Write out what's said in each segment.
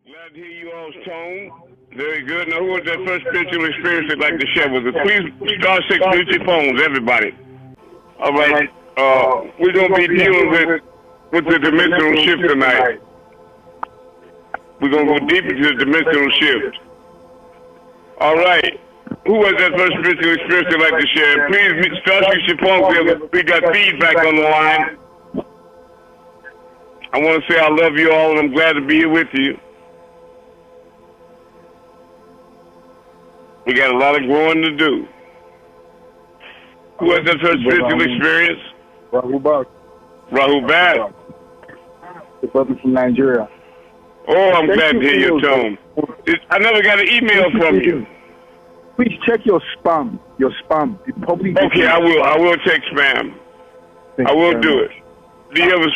Glad to hear you all's tone. Very good. Now, who was that first spiritual experience they'd like to share with us? Please, star 6, mute your phones, everybody. All right. We're going to be dealing with the dimensional shift tonight. We're going to go deep into the dimensional shift. All right. Who was that first spiritual experience they'd like to share? Please, star 6 your phones. We got feedback on the line. I want to say I love you all, and I'm glad to be here with you. We got a lot of growing to do. Who has that first spiritual experience? Rahul Bak. Rahul Bak. The brother from Nigeria. Oh, I'm glad to hear your tone. I never got an email from you. Please check your spam. Your spam. Okay, I will check spam. I will do it. Do you have a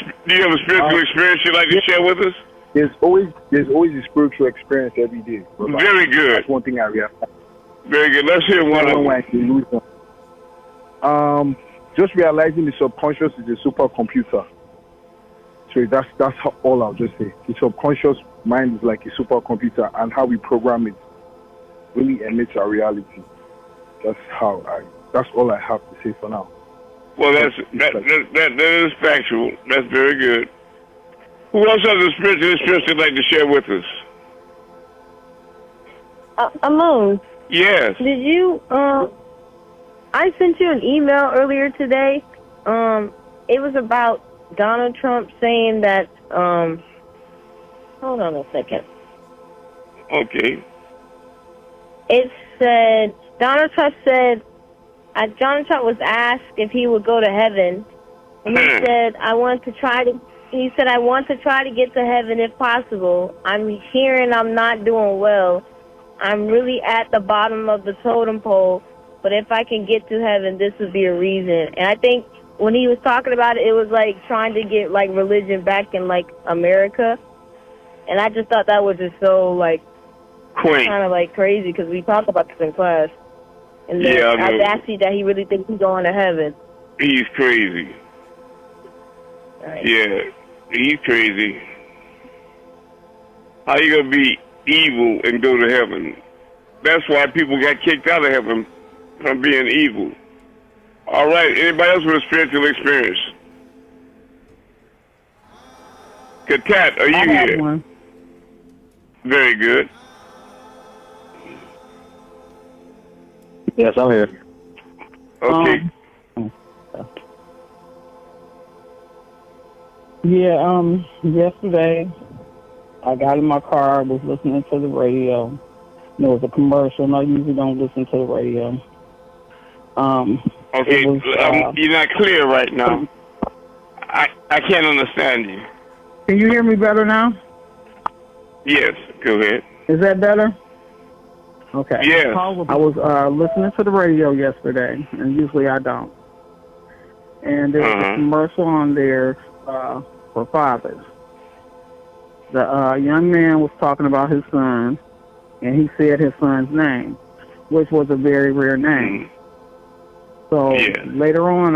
spiritual experience you'd like to share with us? There's always a spiritual experience every day. Very good. That's one thing I realized. Very good. Let's hear one of them. Just realizing the subconscious is a supercomputer. So that's all I'll just say. The subconscious mind is like a supercomputer, and how we program it really emits our reality. That's all I have to say for now. Well, that is factual. That's very good. Who else has a spiritual experience they'd like to share with us? Amun. Yes. Did you, I sent you an email earlier today. It was about Donald Trump saying that, hold on a second. Okay. It said, Donald Trump was asked if he would go to heaven. And he said, I want to try to get to heaven if possible. I'm hearing I'm not doing well. I'm really at the bottom of the totem pole, but if I can get to heaven, this would be a reason. And I think when he was talking about it, it was like trying to get like religion back in like America. And I just thought that was just so like kind of like crazy because we talk about this in class. And the audacity that he really thinks he's going to heaven. He's crazy. Right. Yeah, he's crazy. How you gonna be evil and go to heaven? That's why people got kicked out of heaven from being evil. All right, anybody else with a spiritual experience? Katat, are you here? One. Very good. Yes, I'm here. Okay. Yesterday I got in my car, was listening to the radio. There was a commercial, and I usually don't listen to the radio. Okay, you're not clear right now. I can't understand you. Can you hear me better now? Yes, go ahead. Is that better? Okay. Yes. I was listening to the radio yesterday, and usually I don't. And there was a commercial on there for fathers. The young man was talking about his son, and he said his son's name, which was a very rare name. So later on,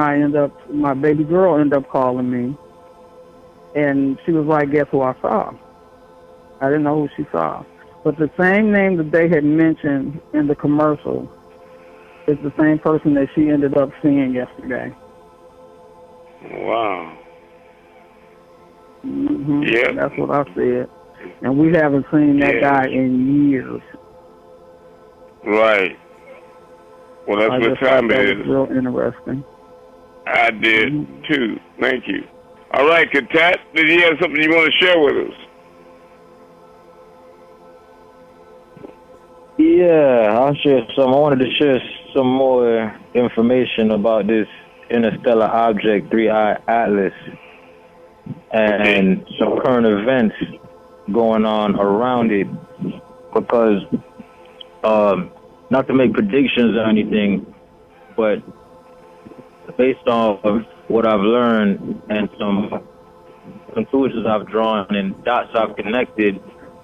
my baby girl ended up calling me, and she was like, guess who I saw? I didn't know who she saw. But the same name that they had mentioned in the commercial is the same person that she ended up seeing yesterday. Wow. Mm-hmm. Yeah. That's what I said. And we haven't seen that guy in years. Right. Well, that's what time it is. That was real interesting. I did, too. Thank you. All right, Katat, did you have something you want to share with us? Yeah, I'll share some. I wanted to share some more information about this interstellar object, 3-Eye Atlas, and some current events going on around it. Because, not to make predictions or anything, but based off what I've learned and some conclusions I've drawn and dots I've connected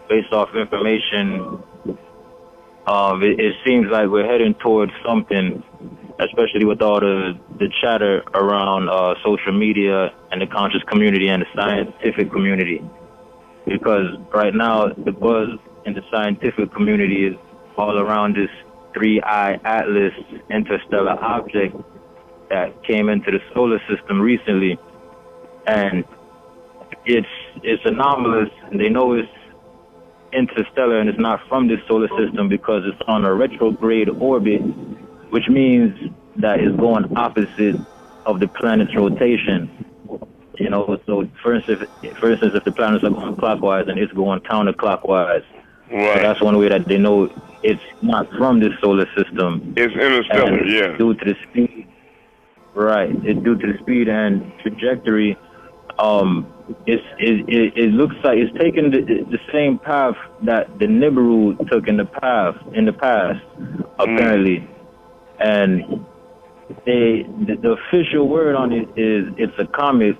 based off information, it seems like we're heading towards something, especially with all the chatter around social media and the conscious community and the scientific community. because right now the buzz in the scientific community is all around this 3-eye atlas interstellar object that came into the solar system recently, and it's anomalous, and they know it's interstellar and it's not from this solar system because it's on a retrograde orbit, which means that it's going opposite of the planet's rotation. You know, so for instance, if the planets are going clockwise and it's going counterclockwise, Right. so that's one way that they know it's not from this solar system. It's interstellar, And yeah. due to the speed, right? It's due to the speed and trajectory. It looks like it's taking the same path that the Nibiru took in the past, apparently. And the official word on it is it's a comet,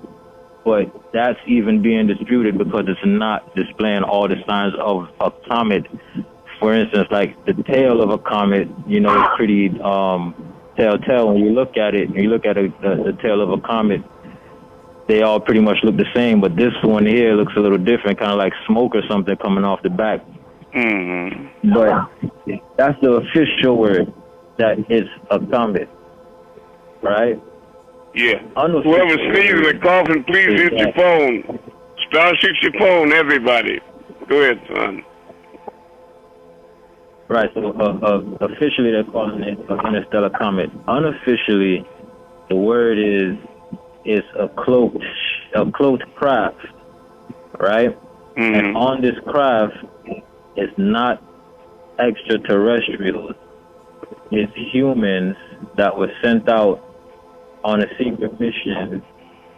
but that's even being disputed because it's not displaying all the signs of a comet. For instance, like the tail of a comet, you know, is pretty telltale when you look at it. When you look at the tail of a comet, they all pretty much look the same, but this one here looks a little different, kind of like smoke or something coming off the back. Mm-hmm. But that's the official word, that it's a comet, right? Yeah. Unofficial Whoever sneezes and coughing, please hit your phone. Star 6 your phone, everybody. Go ahead, son. Right, so officially they're calling it an interstellar comet. Unofficially, the word is a cloaked craft, right? Mm-hmm. And on this craft, it's not extraterrestrials. It's humans that were sent out on a secret mission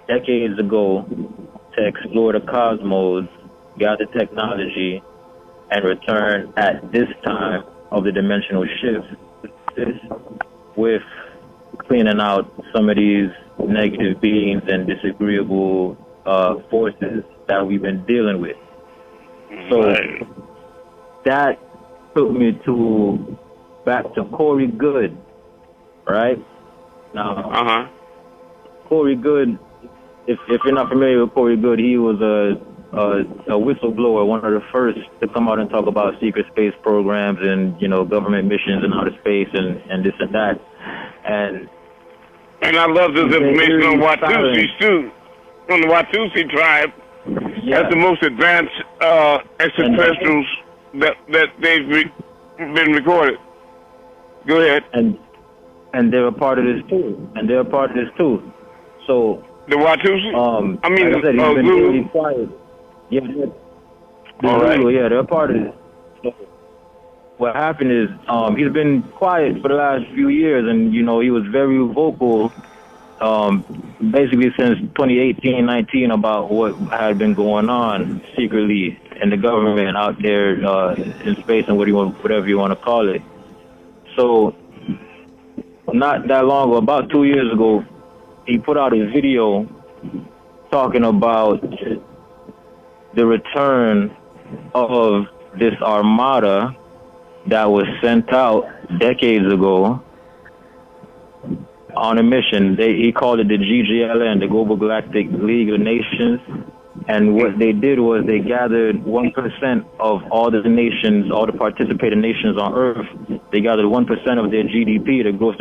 decades ago to explore the cosmos, gather technology, and return at this time of the dimensional shift with cleaning out some of these negative beings and disagreeable forces that we've been dealing with. So that took me back to Corey Good, right? Now, Corey Good, if you're not familiar with Corey Good, he was a whistleblower, one of the first to come out and talk about secret space programs and, you know, government missions and outer space and this and that. And I love this information on Watusi, too. On the Watusi tribe. yeah, That's the most advanced extraterrestrials that they've been recorded. Go ahead. and they're a part of this too. So The Watusi? I mean, like I said, he's been Zulu? really quiet. Yeah, All right. Zulu, yeah, they're a part of this. So what happened is he's been quiet for the last few years, and you know he was very vocal, basically since 2018-19 about what had been going on secretly in the government out there in space and whatever you want to call it. So not that long ago, about 2 years ago, he put out a video talking about the return of this armada that was sent out decades ago on a mission. He called it the GGLN, the Global Galactic League of Nations. And what they did was they gathered 1% of all the nations, all the participating nations on Earth. They gathered 1% of their GDP, the gross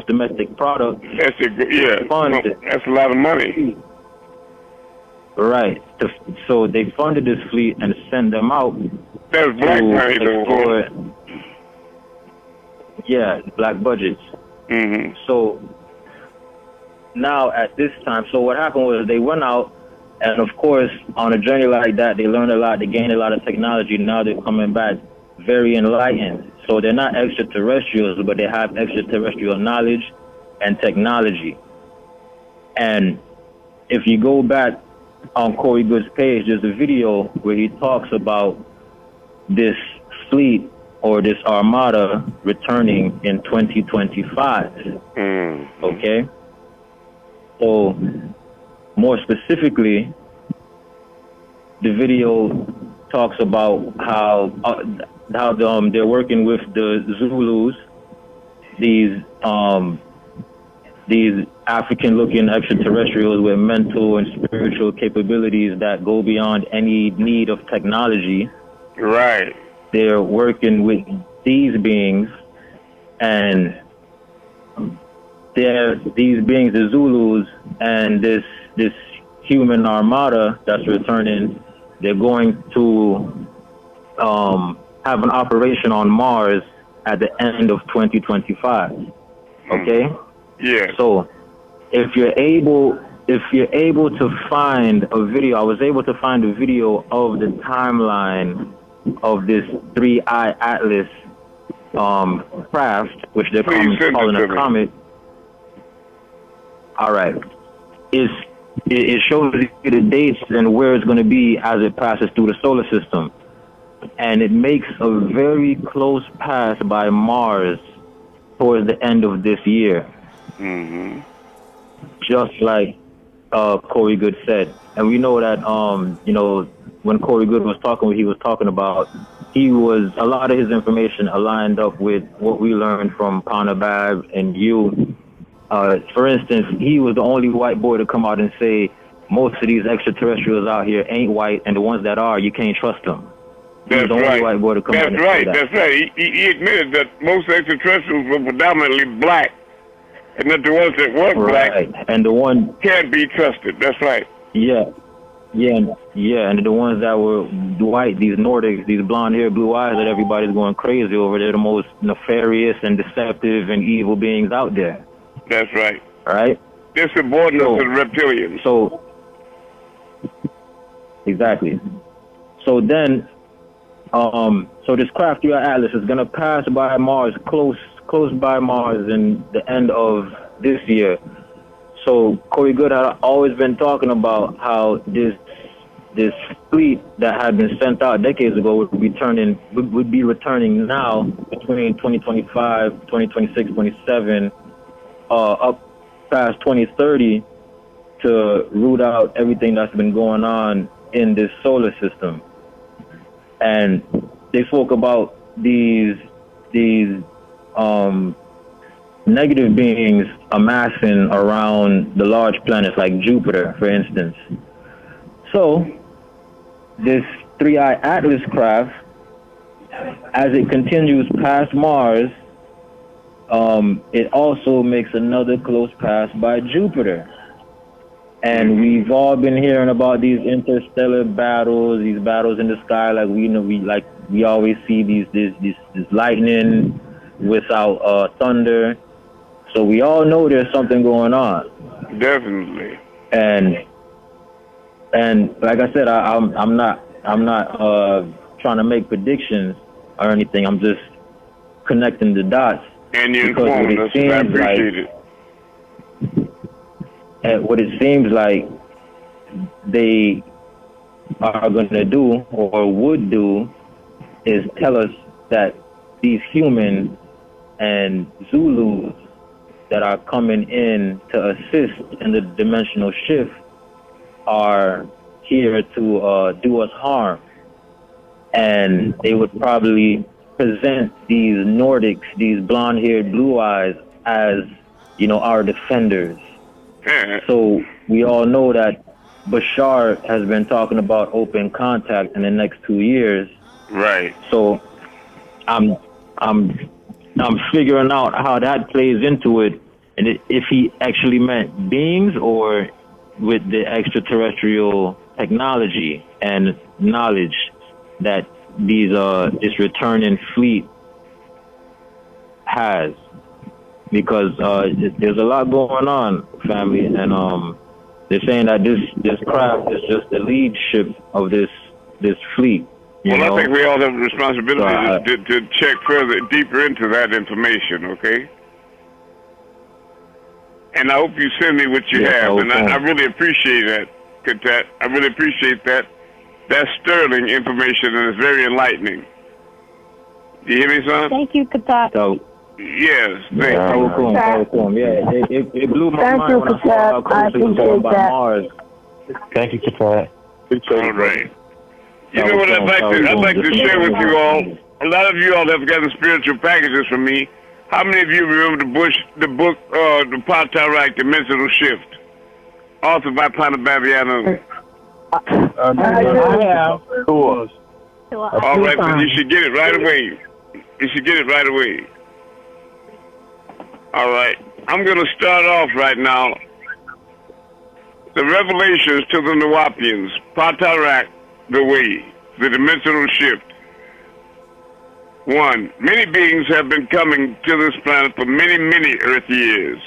domestic product. That's a lot of money. Right. So they funded this fleet and sent them out. That's black money, though. Yeah, black budgets. Mm-hmm. So now at this time, so what happened was they went out, and of course, on a journey like that, they learned a lot, they gained a lot of technology. Now they're coming back very enlightened. So they're not extraterrestrials, but they have extraterrestrial knowledge and technology. And if you go back on Corey Good's page, there's a video where he talks about this fleet or this armada returning in 2025. Okay? So more specifically, the video talks about how they're working with the Zulus, these these African-looking extraterrestrials with mental and spiritual capabilities that go beyond any need of technology. Right. They're working with these beings, and these beings, the Zulus, and this human armada that's returning. They're going to have an operation on Mars at the end of 2025. Okay. Yeah. So, if you're able to find a video, I was able to find a video of the timeline of this 3-eye atlas craft, which they're calling a comet. All right. It shows you the dates and where it's going to be as it passes through the solar system. And it makes a very close pass by Mars towards the end of this year. Mm-hmm. Just like Corey Good said. And we know that, when Corey Good was talking, what he was talking about, a lot of his information aligned up with what we learned from Panabab and you. For instance, he was the only white boy to come out and say most of these extraterrestrials out here ain't white, and the ones that are, you can't trust them. That's the only white boy to come out and say that. That's right. He admitted that most extraterrestrials were predominantly black, and that the ones that were black and the one can't be trusted. That's right. Yeah, and the ones that were white, these Nordics, these blonde-haired, blue eyes that everybody's going crazy over, they're the most nefarious and deceptive and evil beings out there. That's right. All right? They're subordinate to the reptilians. So, exactly. So then, so this craft 3-eye atlas is going to pass by Mars, close by Mars in the end of this year. So Corey Good had always been talking about how this fleet that had been sent out decades ago would be returning now between 2025, 2026, 27, up past 2030 to root out everything that's been going on in this solar system. And they spoke about these negative beings amassing around the large planets like Jupiter, for instance. So, this 3-eye atlas craft, as it continues past Mars, it also makes another close pass by Jupiter. And we've all been hearing about these interstellar battles, these battles in the sky, like we always see this lightning without thunder. So we all know there's something going on. Definitely. And like I said, I'm not trying to make predictions or anything. I'm just connecting the dots. And you informed us. I appreciate it. And what it seems like they are going to do or would do is tell us that these humans and Zulus that are coming in to assist in the dimensional shift are here to do us harm. And they would probably present these Nordics, these blonde-haired blue eyes, as, our defenders. So we all know that Bashar has been talking about open contact in the next 2 years. Right. So I'm figuring out how that plays into it, and if he actually meant beings or with the extraterrestrial technology and knowledge that this returning fleet has, because there's a lot going on, family, and they're saying that this craft is just the lead ship of this fleet. Well, I think we all have a responsibility to check deeper into that information, okay? And I hope you send me what you have, and I really appreciate that, Katat. I really appreciate that. That's sterling information, and it's very enlightening. You hear me, son? Thank you, Katat. So, yes, thank you. Yeah, it blew my mind when I saw how close it was going by Mars. Thank you, Katat. All right. You know what I'd like to share with you all? A lot of you all have gotten spiritual packages from me. How many of you remember the book, The Patarak Dimensional Shift, authored by Panababiano? I have. Cool. All right, then you should get it right away. You should get it right away. All right. I'm going to start off right now. The revelations to the Nuwapians, Patarak, the way, the dimensional shift. 1. Many beings have been coming to this planet for many, many Earth years.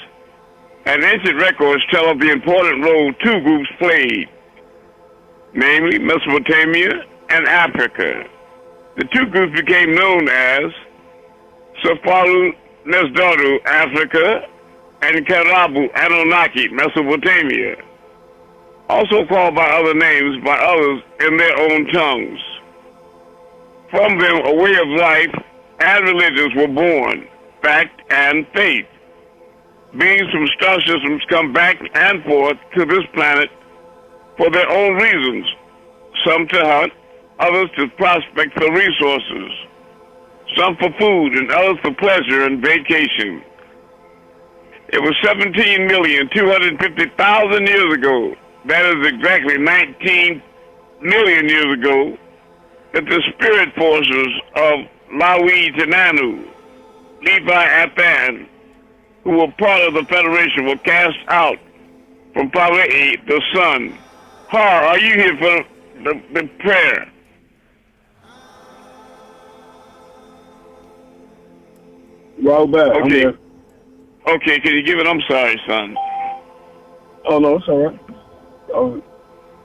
And ancient records tell of the important role two groups played, namely Mesopotamia and Africa. The two groups became known as Safaru Nesdaru, Africa, and Karabu Anunnaki, Mesopotamia, also called by other names by others in their own tongues. From them, a way of life and religions were born, fact and faith. Beings from star systems come back and forth to this planet for their own reasons, some to hunt, others to prospect for resources, some for food and others for pleasure and vacation. It was 17,250,000 years ago, that is exactly 19 million years ago, that the spirit forces of Lawi Tananu, Levi Athan, who were part of the Federation, were cast out from Pawai, the sun. Har, are you here for the prayer? Well, back. Okay. Okay, can you give it? I'm sorry, son. Oh, no, it's all right.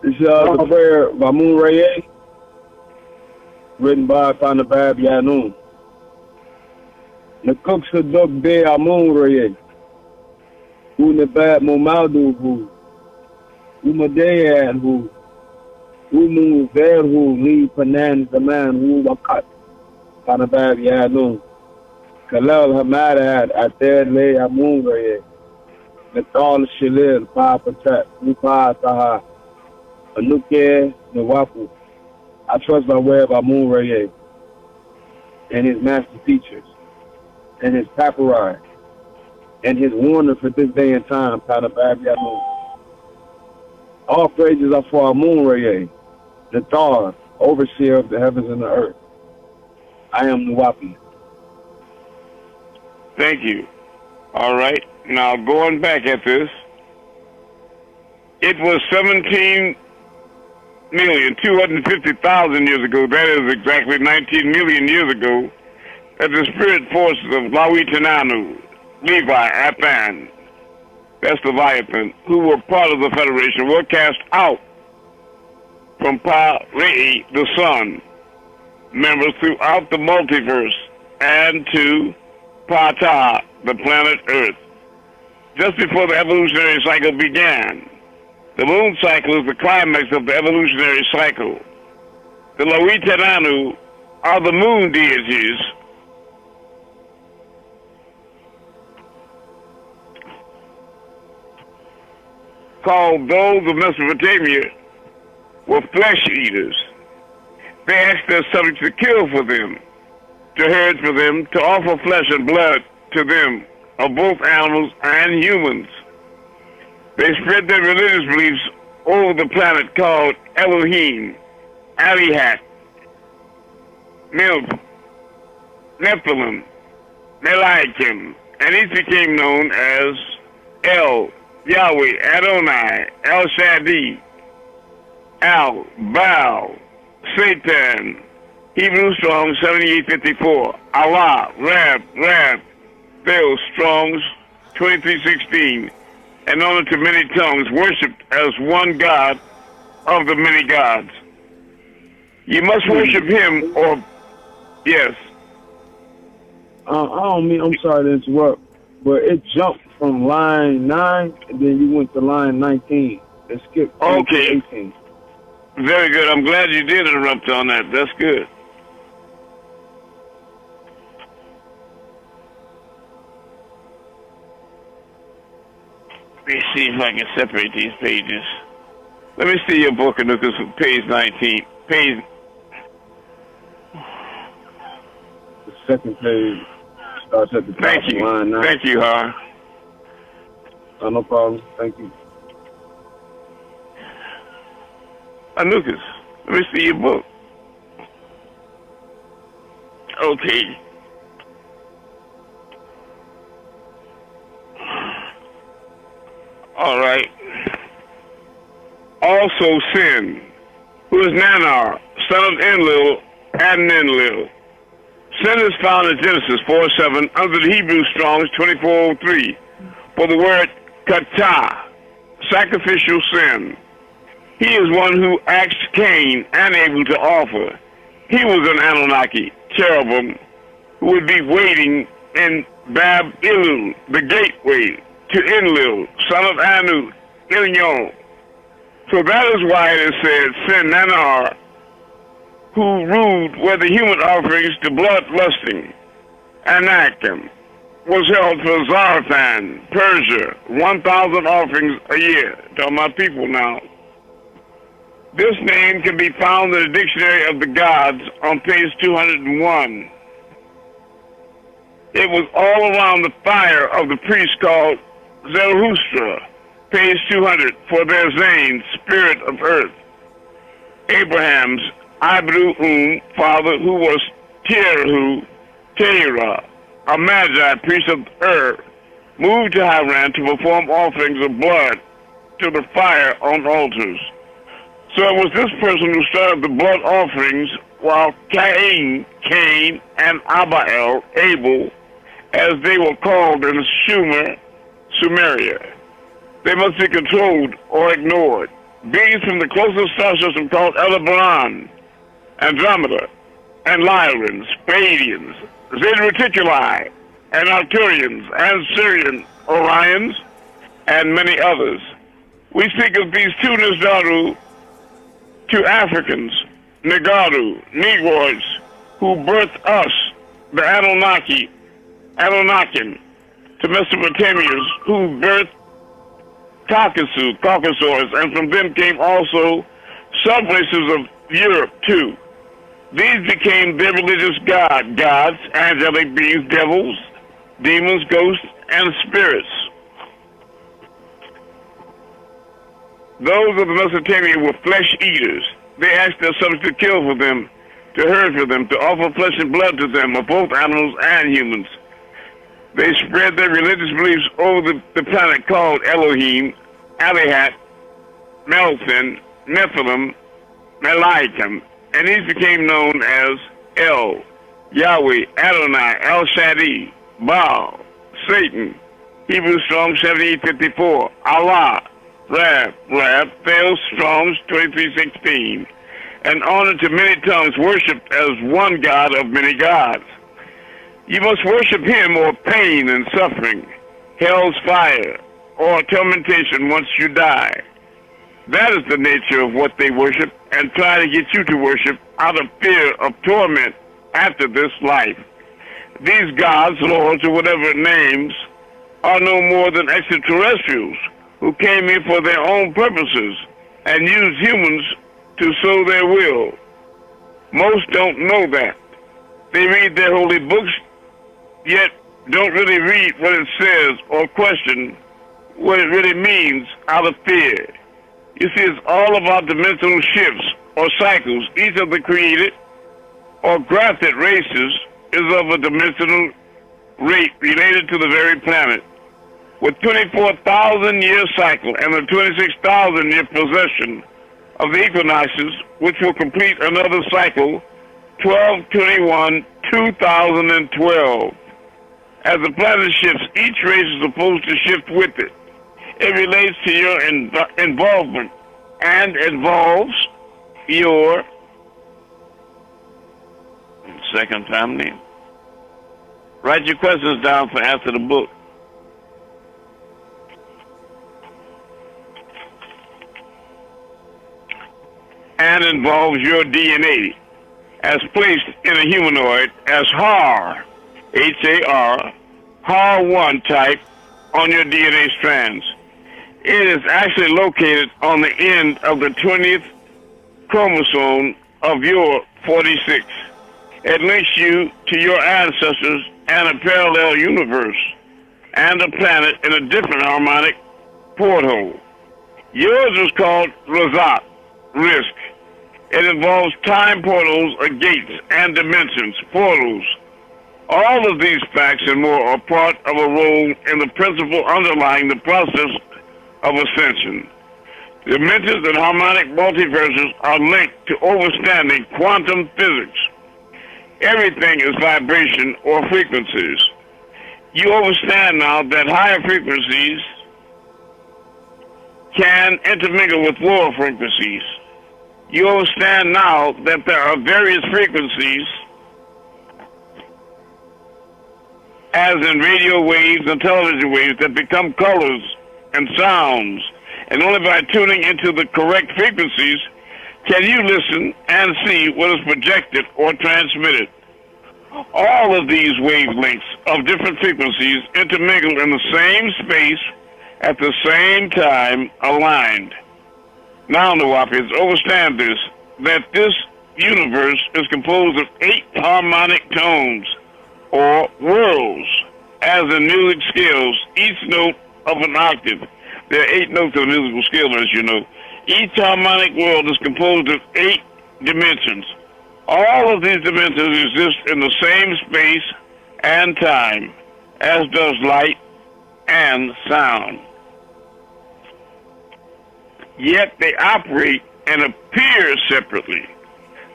It's the prayer of Amun-Rayay, written by Panabab Yanun. The cooks of Dog Day Amun-Rayay, who Nabab Momaldu, who Umadeyan, who Umu Ver, who Lee Panan, the man who Wakat, Panabab Yanun. Kalal Hamadad, Ater Le Amun-Rayay. Natal Shilil, Papa Tat, Nupa Taha, Anuke, Nawapu. I trust my way of Amun-Rayay and his master teachers and his papyri and his wonder for this day and time, Panabab Yamun. All praises are for Amun-Rayay, the Thar, overseer of the heavens and the earth. I am Nuwapi. Thank you. All right. Now, going back at this, it was 17,250,000 years ago, that is exactly 19 million years ago, that the spirit forces of Lawi Tananu, Levi, Athan, that's Leviathan, who were part of the Federation, were cast out from Pa-Rei, the sun, members throughout the multiverse, and to Pata, the planet Earth. Just before the evolutionary cycle began. The moon cycle is the climax of the evolutionary cycle. The Lawitananu are the moon deities called those of Mesopotamia were flesh eaters. They asked their subjects to kill for them, to herd for them, to offer flesh and blood to them of both animals and humans. They spread their religious beliefs over the planet called Elohim, Alihat, Milk, Nephilim, Melaikim, and each became known as El, Yahweh, Adonai, El Shaddai, Al, Baal, Satan, Hebrew Strong's 7854, Allah, Rab, Phil Strong's 2316, and known to many tongues, worshipped as one God of the many gods. You must worship him or, yes. I'm sorry to interrupt, but it jumped from line 9, and then you went to line 19. It skipped to 18. Very good. I'm glad you did interrupt on that. That's good. Let me see if I can separate these pages. Let me see your book, Anukas, page 19. The second page. Starts at the top Thank of you. line 9. Thank you, Har. No problem. Thank you. Anukas, let me see your book. Okay. All right. Also sin, who is Nanar, son of Enlil and Enlil. Sin is found in Genesis 4:7 under the Hebrew Strong's 2403 for the word kata, sacrificial sin. He is one who asked Cain and Abel to offer. He was an Anunnaki, cherubim, who would be waiting in Bab-Ilul, the gateway to Enlil, son of Anu, Ilyon. So that is why it is said, Sin Nanar, who ruled were the human offerings to blood-lusting. Anakim was held for Zarathan, Persia, 1,000 offerings a year. Talking about people now. This name can be found in the Dictionary of the Gods on page 201. It was all around the fire of the priest called Zarathustra, page 200, for their Zane, spirit of earth. Abraham's Ibru father, who was Terah, a Magi, priest of moved to Haran to perform offerings of blood to the fire on altars. So it was this person who started the blood offerings, while Cain, and Abel, as they were called in Sumeria, they must be controlled or ignored. Beings from the closest star system called Aldebaran, Andromeda, and Lyrians, Pleiadians, Zeta Reticuli, and Arcturians, and Syrian Orions, and many others. We speak of these two Nisdaru, to Africans, Negaru, Negroids, who birthed us, the Anunnakin, to Mesopotamians, who birthed Caucasoids, and from them came also some races of Europe too. These became their religious gods, angelic beings, devils, demons, ghosts, and spirits. Those of Mesopotamia were flesh eaters. They asked their subjects to kill for them, to herd for them, to offer flesh and blood to them, of both animals and humans. They spread their religious beliefs over the planet called Elohim, Alihat, Melphin, Nephilim, Melaikim, and these became known as El, Yahweh, Adonai, El Shaddai, Baal, Satan, Hebrew Strong 7854, Allah, Rab, Thales Strong's 2316, and honored to many tongues, worshipped as one God of many gods. You must worship him or pain and suffering, hell's fire, or tormentation once you die. That is the nature of what they worship and try to get you to worship out of fear of torment after this life. These gods, lords, or whatever names, are no more than extraterrestrials who came here for their own purposes and used humans to sow their will. Most don't know that. They read their holy books, yet don't really read what it says or question what it really means out of fear. You see, it's all about dimensional shifts or cycles. Each of the created or grafted races is of a dimensional rate related to the very planet. With 24,000-year cycle and a 26,000-year possession of the equinoxes, which will complete another cycle, 12/21/2012. As the planet shifts, each race is supposed to shift with it. It relates to your involvement and involves your second family. Write your questions down for after the book. And involves your DNA as placed in a humanoid as HAR, H-A-R, HAR1 type on your DNA strands. It is actually located on the end of the 20th chromosome of your 46. It links you to your ancestors and a parallel universe and a planet in a different harmonic porthole. Yours is called Razak, risk. It involves time portals or gates and dimensions, portals. All of these facts and more are part of a role in the principle underlying the process of ascension. Dimensions and harmonic multiverses are linked to overstanding quantum physics. Everything is vibration or frequencies. You understand now that higher frequencies can intermingle with lower frequencies. You understand now that there are various frequencies, as in radio waves and television waves, that become colors and sounds. And only by tuning into the correct frequencies can you listen and see what is projected or transmitted. All of these wavelengths of different frequencies intermingle in the same space at the same time, aligned. Now, Nawapians, understand this, that this universe is composed of 8 harmonic tones, or worlds, as in music scales, each note of an octave. There are 8 notes of a musical scale, as you know. Each harmonic world is composed of 8 dimensions. All of these dimensions exist in the same space and time, as does light and sound. Yet they operate and appear separately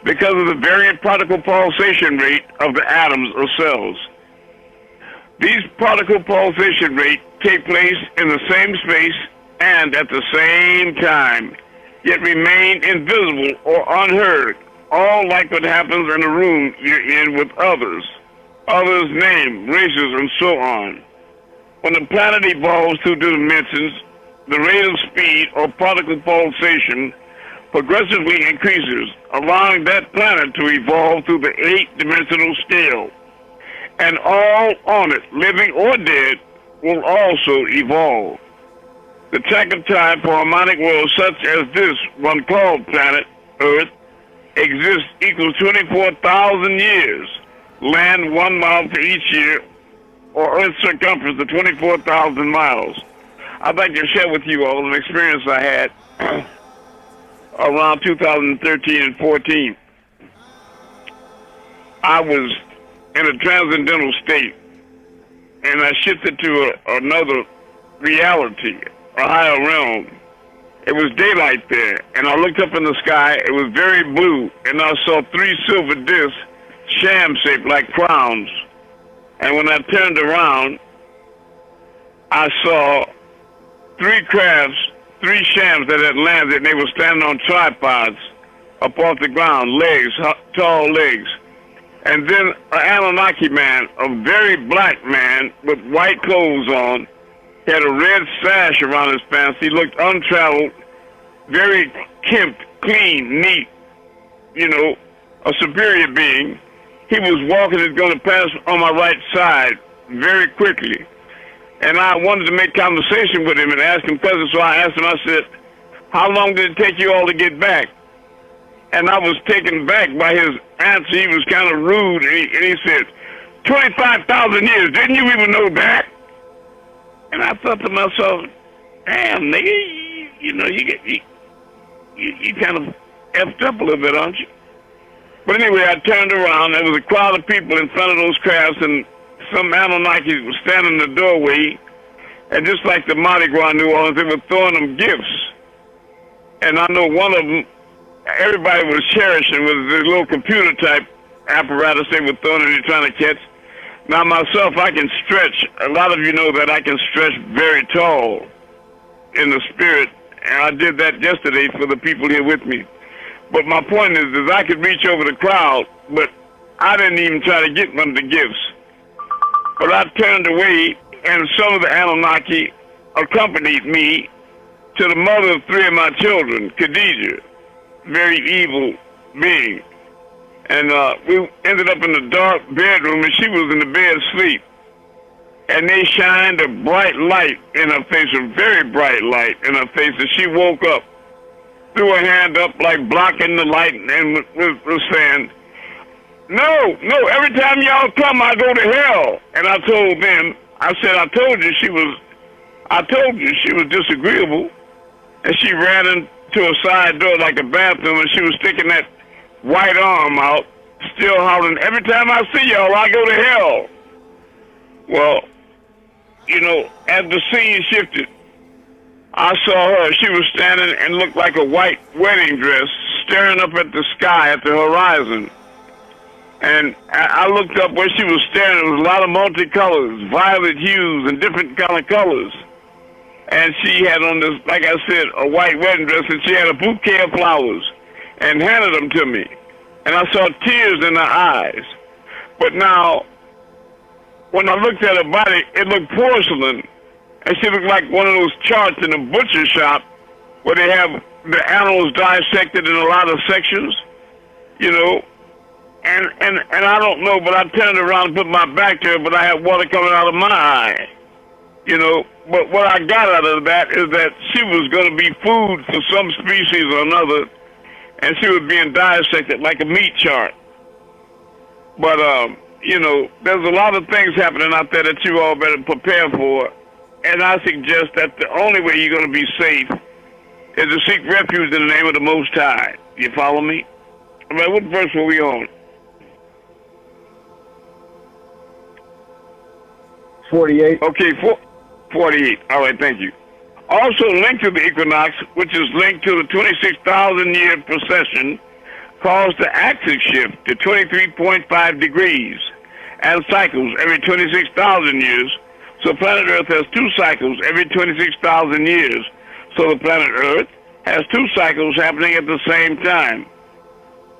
because of the varying particle pulsation rate of the atoms or cells. These particle pulsation rates take place in the same space and at the same time, yet remain invisible or unheard, all like what happens in a room you're in with others name, races, and so on. When the planet evolves through the dimensions, the rate of speed or particle pulsation progressively increases, allowing that planet to evolve through the 8-dimensional scale. And all on it, living or dead, will also evolve. The track of time for harmonic worlds such as this one called planet Earth exists equals 24,000 years. Land 1 mile for each year, or Earth's circumference of 24,000 miles. I'd like to share with you all an experience I had around 2013 and 14. I was in a transcendental state, and I shifted to another reality, a higher realm. It was daylight there, and I looked up in the sky. It was very blue, and I saw 3 silver discs, sham-shaped like crowns. And when I turned around, I saw 3 crabs, 3 shams that had landed, and they were standing on tripods up off the ground, legs, tall legs. And then an Anunnaki man, a very black man with white clothes on, he had a red sash around his pants. He looked untraveled, very kempt, clean, neat, you know, a superior being. He was walking and going to pass on my right side very quickly. And I wanted to make conversation with him and ask him questions, so I asked him, I said, how long did it take you all to get back? And I was taken back by his answer. He was kind of rude, and he said, 25,000 years, didn't you even know that? And I thought to myself, damn, nigga, you know, you kind of effed up a little bit, aren't you? But anyway, I turned around. There was a crowd of people in front of those crafts, and some Anunnaki was standing in the doorway. And just like the Mardi Gras New Orleans, they were throwing them gifts. And I know one of them, everybody was cherishing with the little computer type apparatus they were throwing and trying to catch. Now myself, I can stretch. A lot of you know that I can stretch very tall in the spirit. And I did that yesterday for the people here with me. But my point is I could reach over the crowd, but I didn't even try to get one of the gifts. But I turned away, and some of the Anunnaki accompanied me to the mother of 3 of my children, Khadijah, very evil being. And we ended up in the dark bedroom, and she was in the bed asleep. And they shined a bright light in her face, a very bright light in her face, and she woke up, threw her hand up like blocking the light, and was saying, No. Every time y'all come, I go to hell. And I told them, I said, I told you she was disagreeable. And she ran into a side door like a bathroom, and she was sticking that white arm out, still hollering, every time I see y'all, I go to hell. Well, you know, as the scene shifted, I saw her. She was standing and looked like a white wedding dress, staring up at the sky, at the horizon. And I looked up where she was staring. There was a lot of multicolors, violet hues and different kind of colors. And she had on this, like I said, a white wedding dress, and she had a bouquet of flowers and handed them to me. And I saw tears in her eyes. But now, when I looked at her body, it looked porcelain. And she looked like one of those charts in a butcher shop where they have the animals dissected in a lot of sections, you know. And I don't know, but I turned around and put my back to her, but I had water coming out of my eye, you know. But what I got out of that is that she was going to be food for some species or another, and she was being dissected like a meat chart. But, you know, there's a lot of things happening out there that you all better prepare for, and I suggest that the only way you're going to be safe is to seek refuge in the name of the Most High. You follow me? I mean, what verse were we on? 48. Okay, 48. All right, thank you. Also linked to the equinox, which is linked to the 26,000-year procession, caused the axis shift to 23.5 degrees and cycles every 26,000 years. So planet Earth has 2 cycles every 26,000 years. So the planet Earth has 2 cycles happening at the same time.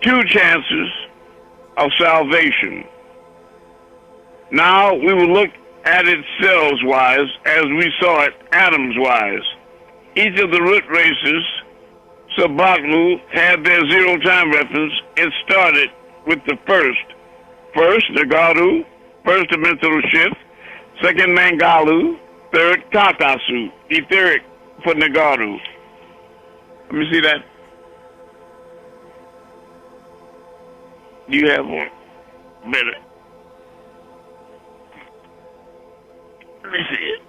2 chances of salvation. Now we will look at it cells-wise as we saw it atoms-wise. Each of the root races, Sabaklu, had their zero-time reference. It started with the first. First, Nagaru, first dimensional shift. Second, Mangalu. Third, Kakasu, etheric for Nagaru. Let me see that. Do you have one? Better. Let me see it.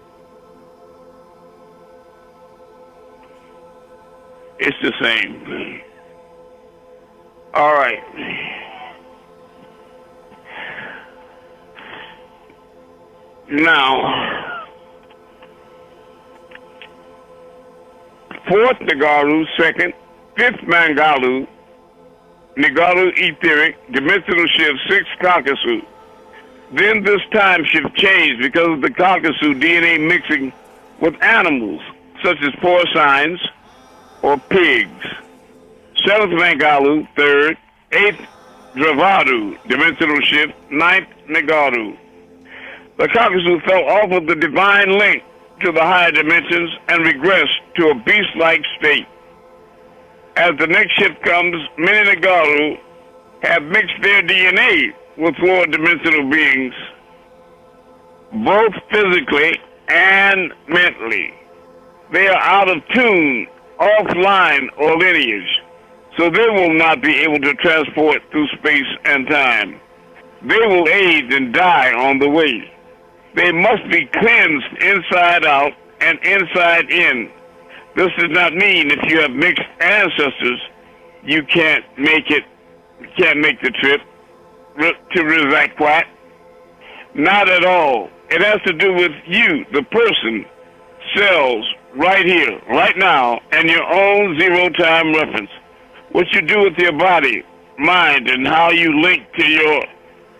It's the same thing. All right. Now, fourth Nagaru, second, fifth Mangalu, Nagaru etheric, dimensional shift, sixth Kakasu. Then this time shift changed because of the Kakasu DNA mixing with animals, such as porcines or pigs. Seventh Mangalu, third, eighth Dravadu, dimensional shift, ninth Nagaru. The Kakasu fell off of the divine link to the higher dimensions and regressed to a beast-like state. As the next shift comes, many Nagaru have mixed their DNA with lower dimensional beings, both physically and mentally. They are out of tune, offline, or lineage, so they will not be able to transport through space and time. They will age and die on the way. They must be cleansed inside out and inside in. This does not mean if you have mixed ancestors, you can't make the trip to Rizaqwat. Not at all. It has to do with you, the person, cells, right here, right now, and your own zero-time reference. What you do with your body, mind, and how you link to your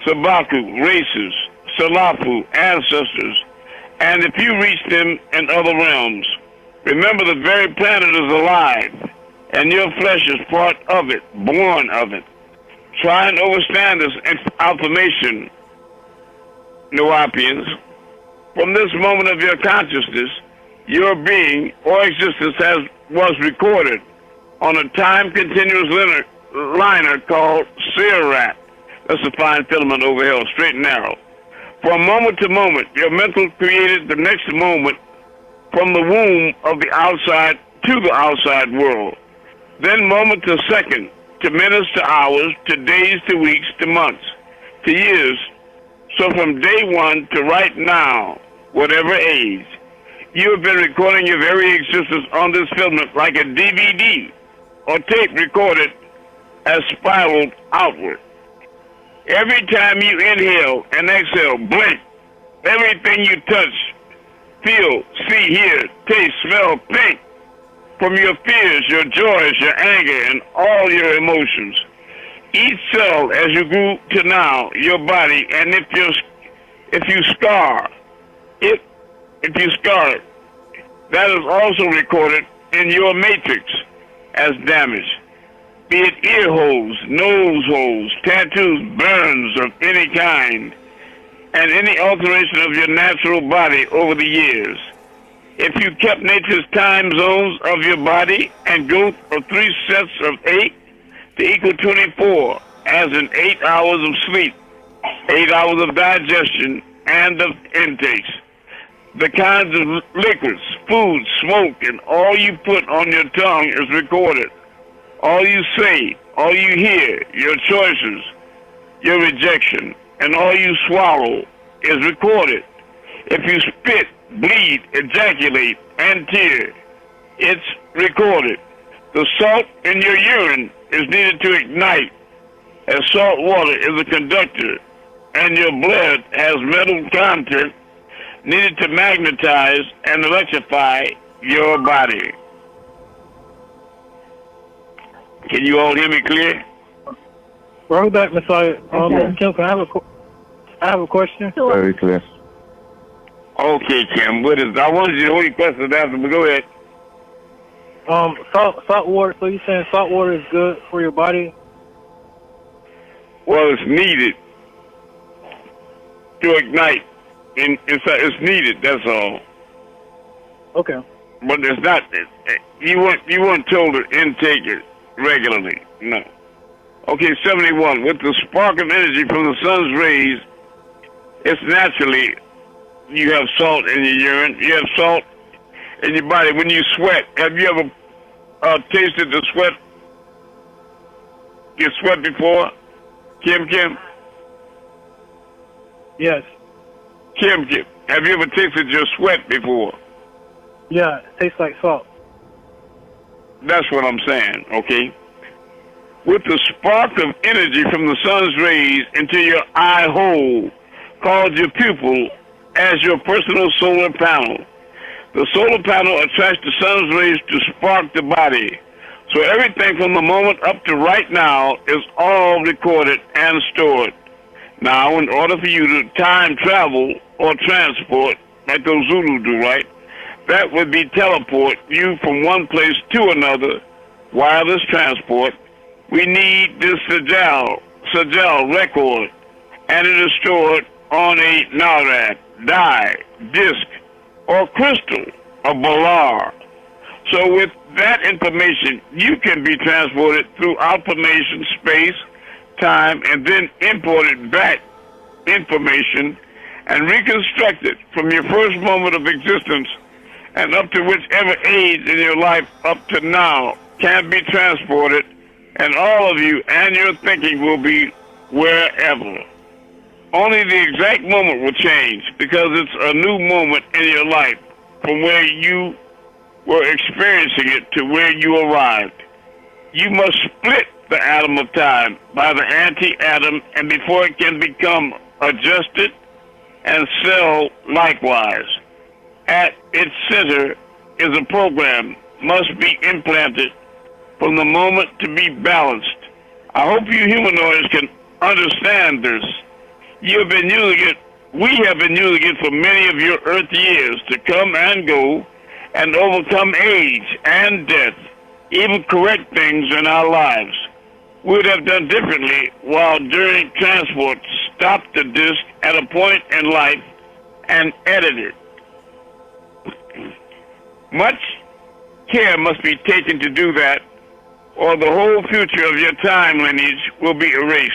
Sabaku, races, Salafu, ancestors, and if you reach them in other realms. Remember, the very planet is alive, and your flesh is part of it, born of it. Try and understand this information, Nuwapians. From this moment of your consciousness, your being or existence was recorded on a time-continuous liner called Sirat. That's a fine filament over here, straight and narrow. From moment to moment, your mental created the next moment from the womb of the outside to the outside world. Then moment to second to minutes to hours to days to weeks to months to years. So from day one to right now, whatever age, you have been recording your very existence on this filament like a DVD or tape recorded as spiraled outward. Every time you inhale and exhale, blink. Everything you touch, feel, see, hear, taste, smell, think, from your fears, your joys, your anger, and all your emotions. Each cell, as you grew to now, your body, and if you scar it, that is also recorded in your matrix as damage. Be it ear holes, nose holes, tattoos, burns of any kind, and any alteration of your natural body over the years. If you kept nature's time zones of your body and growth of 3 sets of 8 to equal 24, as in 8 hours of sleep, 8 hours of digestion, and of intakes. The kinds of liquids, food, smoke, and all you put on your tongue is recorded. All you say, all you hear, your choices, your rejection, and all you swallow is recorded. If you spit, bleed, ejaculate, and tear, it's recorded. The salt in your urine is needed to ignite, as salt water is a conductor, and your blood has metal content needed to magnetize and electrify your body. Can you all hear me clear? Wrong back, Messiah. Kim, can I have a question? Very clear. Okay, Kim. I wanted you to hold your questions after, but go ahead. Salt water. So you're saying salt water is good for your body? Well, it's needed to ignite. It's needed. That's all. Okay. But it's not. You weren't told to intake it regularly. No. Okay, 71. With the spark of energy from the sun's rays, it's naturally you have salt in your urine. You have salt in your body when you sweat. Have you ever tasted the sweat? You sweat before, Kim? Yes. Kim, have you ever tasted your sweat before? Yeah, it tastes like salt. That's what I'm saying, okay? With the spark of energy from the sun's rays into your eye hole, called your pupil, as your personal solar panel. The solar panel attracts the sun's rays to spark the body. So everything from the moment up to right now is all recorded and stored. Now, in order for you to time travel or transport, like those Zulu do, right? That would be teleport you from one place to another, wireless transport. We need this Sajal record, and it is stored on a narad, die, disc, or crystal, a balar. So with that information, you can be transported through information, space, time, and then imported back information and reconstructed from your first moment of existence and up to whichever age in your life up to now can be transported, and all of you and your thinking will be wherever. Only the exact moment will change because it's a new moment in your life from where you were experiencing it to where you arrived. You must split the atom of time by the anti-atom, and before it can become adjusted and cell likewise. At its center is a program must be implanted from the moment to be balanced. I hope you humanoids can understand this. You have been using it, we have been using it for many of your earth years to come and go and overcome age and death, even correct things in our lives. We would have done differently while during transport stopped the disc at a point in life and edited. Much care must be taken to do that, or the whole future of your time lineage will be erased.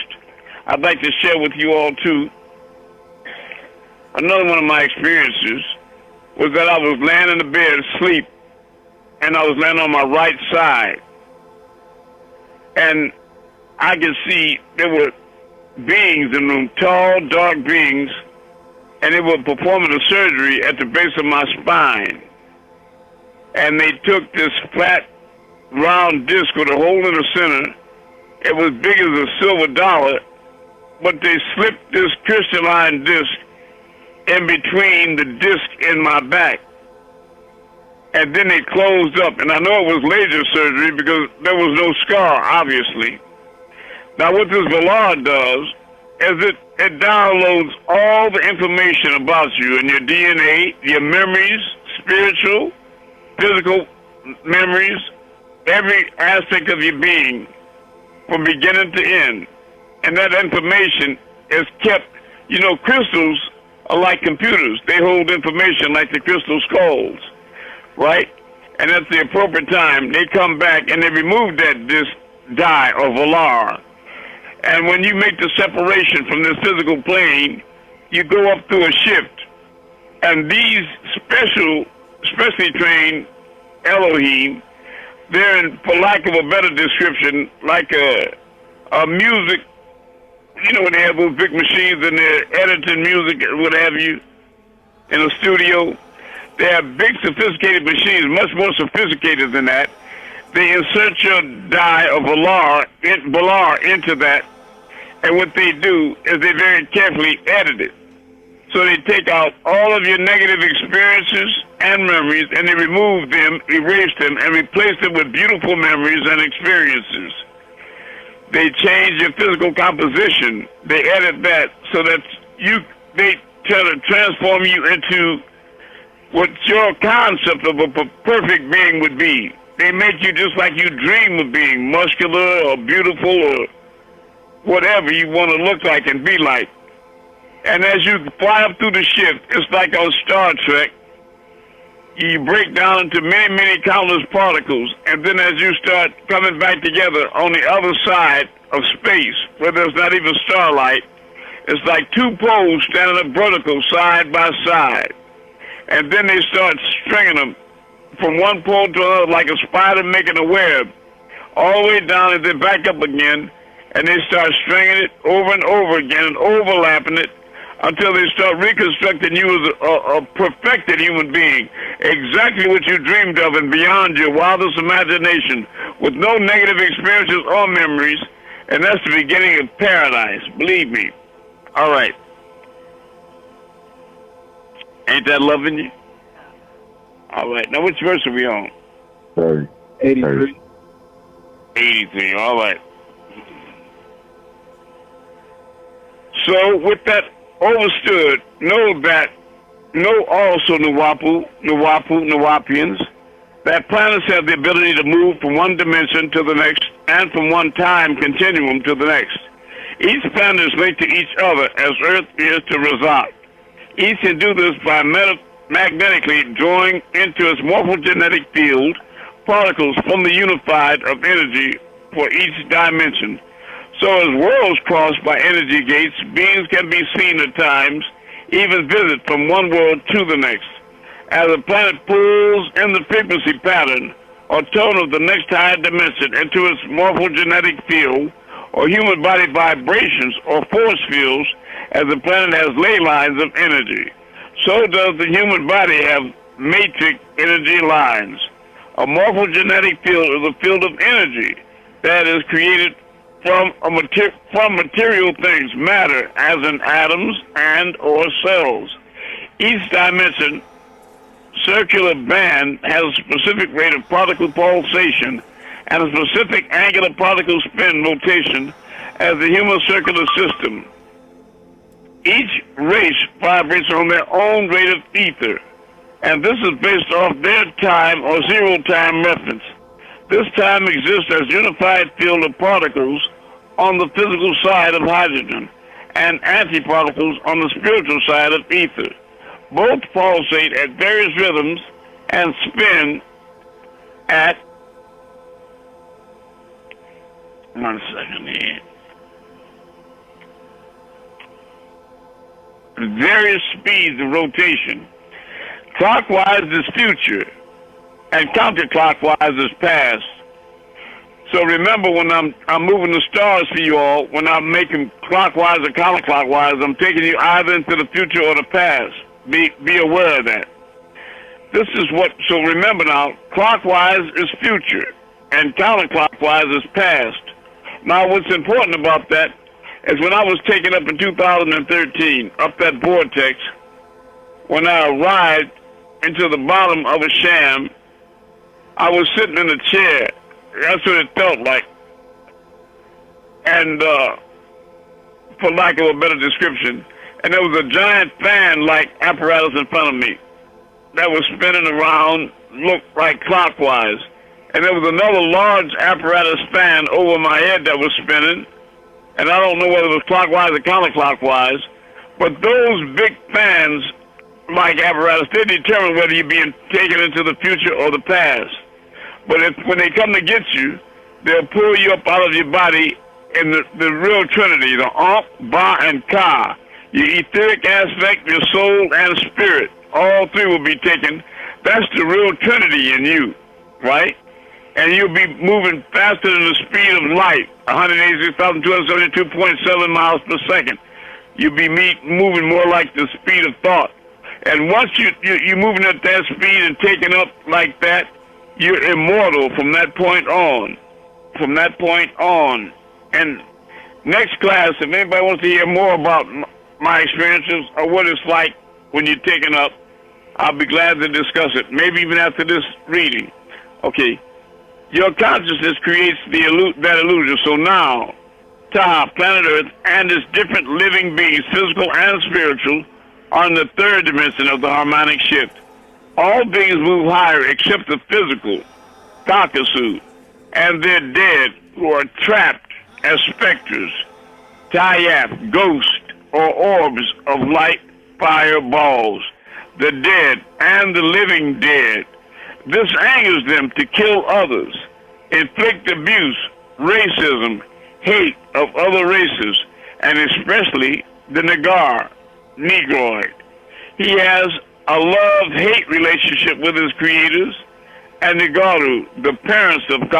I'd like to share with you all, too, another one of my experiences was that I was laying in the bed asleep, and I was laying on my right side. And I could see there were beings in the room, tall, dark beings, and they were performing a surgery at the base of my spine. And they took this flat, round disc with a hole in the center. It was big as a silver dollar, but they slipped this crystalline disc in between the disc in my back. And then they closed up, and I know it was laser surgery because there was no scar, obviously. Now what this Valar does is it downloads all the information about you and your DNA, your memories, spiritual, physical memories, every aspect of your being from beginning to end. And that information is kept, you know, crystals are like computers. They hold information like the crystal skulls, right? And at the appropriate time, they come back and they remove this dye or Valar. And when you make the separation from this physical plane, you go up through a shift. And these specially trained Elohim, they're, for lack of a better description, like a music, you know, when they have those big machines and they're editing music or what have you in a studio. They have big sophisticated machines, much more sophisticated than that. They insert your dye of Valar into that, and what they do is they very carefully edit it. So they take out all of your negative experiences and memories, and they remove them, erase them, and replace them with beautiful memories and experiences. They change your physical composition. They edit that so that they try to transform you into what your concept of a perfect being would be. They make you just like you dream of being, muscular or beautiful or whatever you want to look like and be like. And as you fly up through the shift, it's like on Star Trek, you break down into many, many countless particles, and then as you start coming back together on the other side of space, where there's not even starlight, it's like two poles standing up vertical side by side. And then they start stringing them from one pole to another like a spider making a web, all the way down and then back up again, and they start stringing it over and over again and overlapping it until they start reconstructing you as a perfected human being, exactly what you dreamed of and beyond your wildest imagination, with no negative experiences or memories, and that's the beginning of paradise, believe me. All right. Ain't that loving you? All right. Now, which verse are we on? 30. 83. 83. All right. So, with that overstood, know also, Nuwapians, that planets have the ability to move from one dimension to the next and from one time continuum to the next. Each planet is linked to each other as Earth is to Razak. Each can do this by magnetically drawing into its morphogenetic field particles from the unified of energy for each dimension. So as worlds cross by energy gates, beings can be seen at times, even visit from one world to the next. As a planet pulls in the frequency pattern or tone of the next higher dimension into its morphogenetic field, or human body vibrations or force fields, as the planet has ley lines of energy, so does the human body have matrix energy lines. A morphogenetic field is a field of energy that is created from material things, matter, as in atoms and or cells. Each dimension circular band has a specific rate of particle pulsation and a specific angular particle spin rotation as the human circular system. Each race vibrates on their own rate of ether, and this is based off their time or zero time reference. This time exists as unified field of particles on the physical side of hydrogen and antiparticles on the spiritual side of ether. Both pulsate at various rhythms and spin at, one second here, various speeds of rotation. Clockwise is future, and counterclockwise is past. So remember, when I'm moving the stars for you all, when I'm making clockwise or counterclockwise, I'm taking you either into the future or the past. Be aware of that. This is what. So remember now, clockwise is future, and counterclockwise is past. Now, what's important about that is when I was taken up in 2013 up that vortex, when I arrived into the bottom of a sham, I was sitting in a chair. That's what it felt like. And for lack of a better description, and there was a giant fan-like apparatus in front of me that was spinning around, looked like clockwise. And there was another large apparatus fan over my head that was spinning, and I don't know whether it was clockwise or counterclockwise, but those big fans like apparatus, they determine whether you're being taken into the future or the past. But when they come to get you, they'll pull you up out of your body in the real trinity, the Ankh, Ba, and Ka. Your etheric aspect, your soul, and spirit. All three will be taken. That's the real trinity in you, right? And you'll be moving faster than the speed of light, 186,272.7 miles per second. You'll be moving more like the speed of thought. And once you're moving at that speed and taking up like that, you're immortal from that point on. From that point on. And next class, if anybody wants to hear more about my experiences or what it's like when you're taken up, I'll be glad to discuss it. Maybe even after this reading. Okay. Your consciousness creates that illusion. So now, Taha, planet Earth, and its different living beings, physical and spiritual, are in the third dimension of the harmonic shift. All beings move higher except the physical, Kakasu, and their dead who are trapped as specters, Tayap, ghosts, or orbs of light, fire, balls, the dead and the living dead. This angers them to kill others, inflict abuse, racism, hate of other races, and especially the Negroid. He has a love-hate relationship with his creators and Negaru, the parents of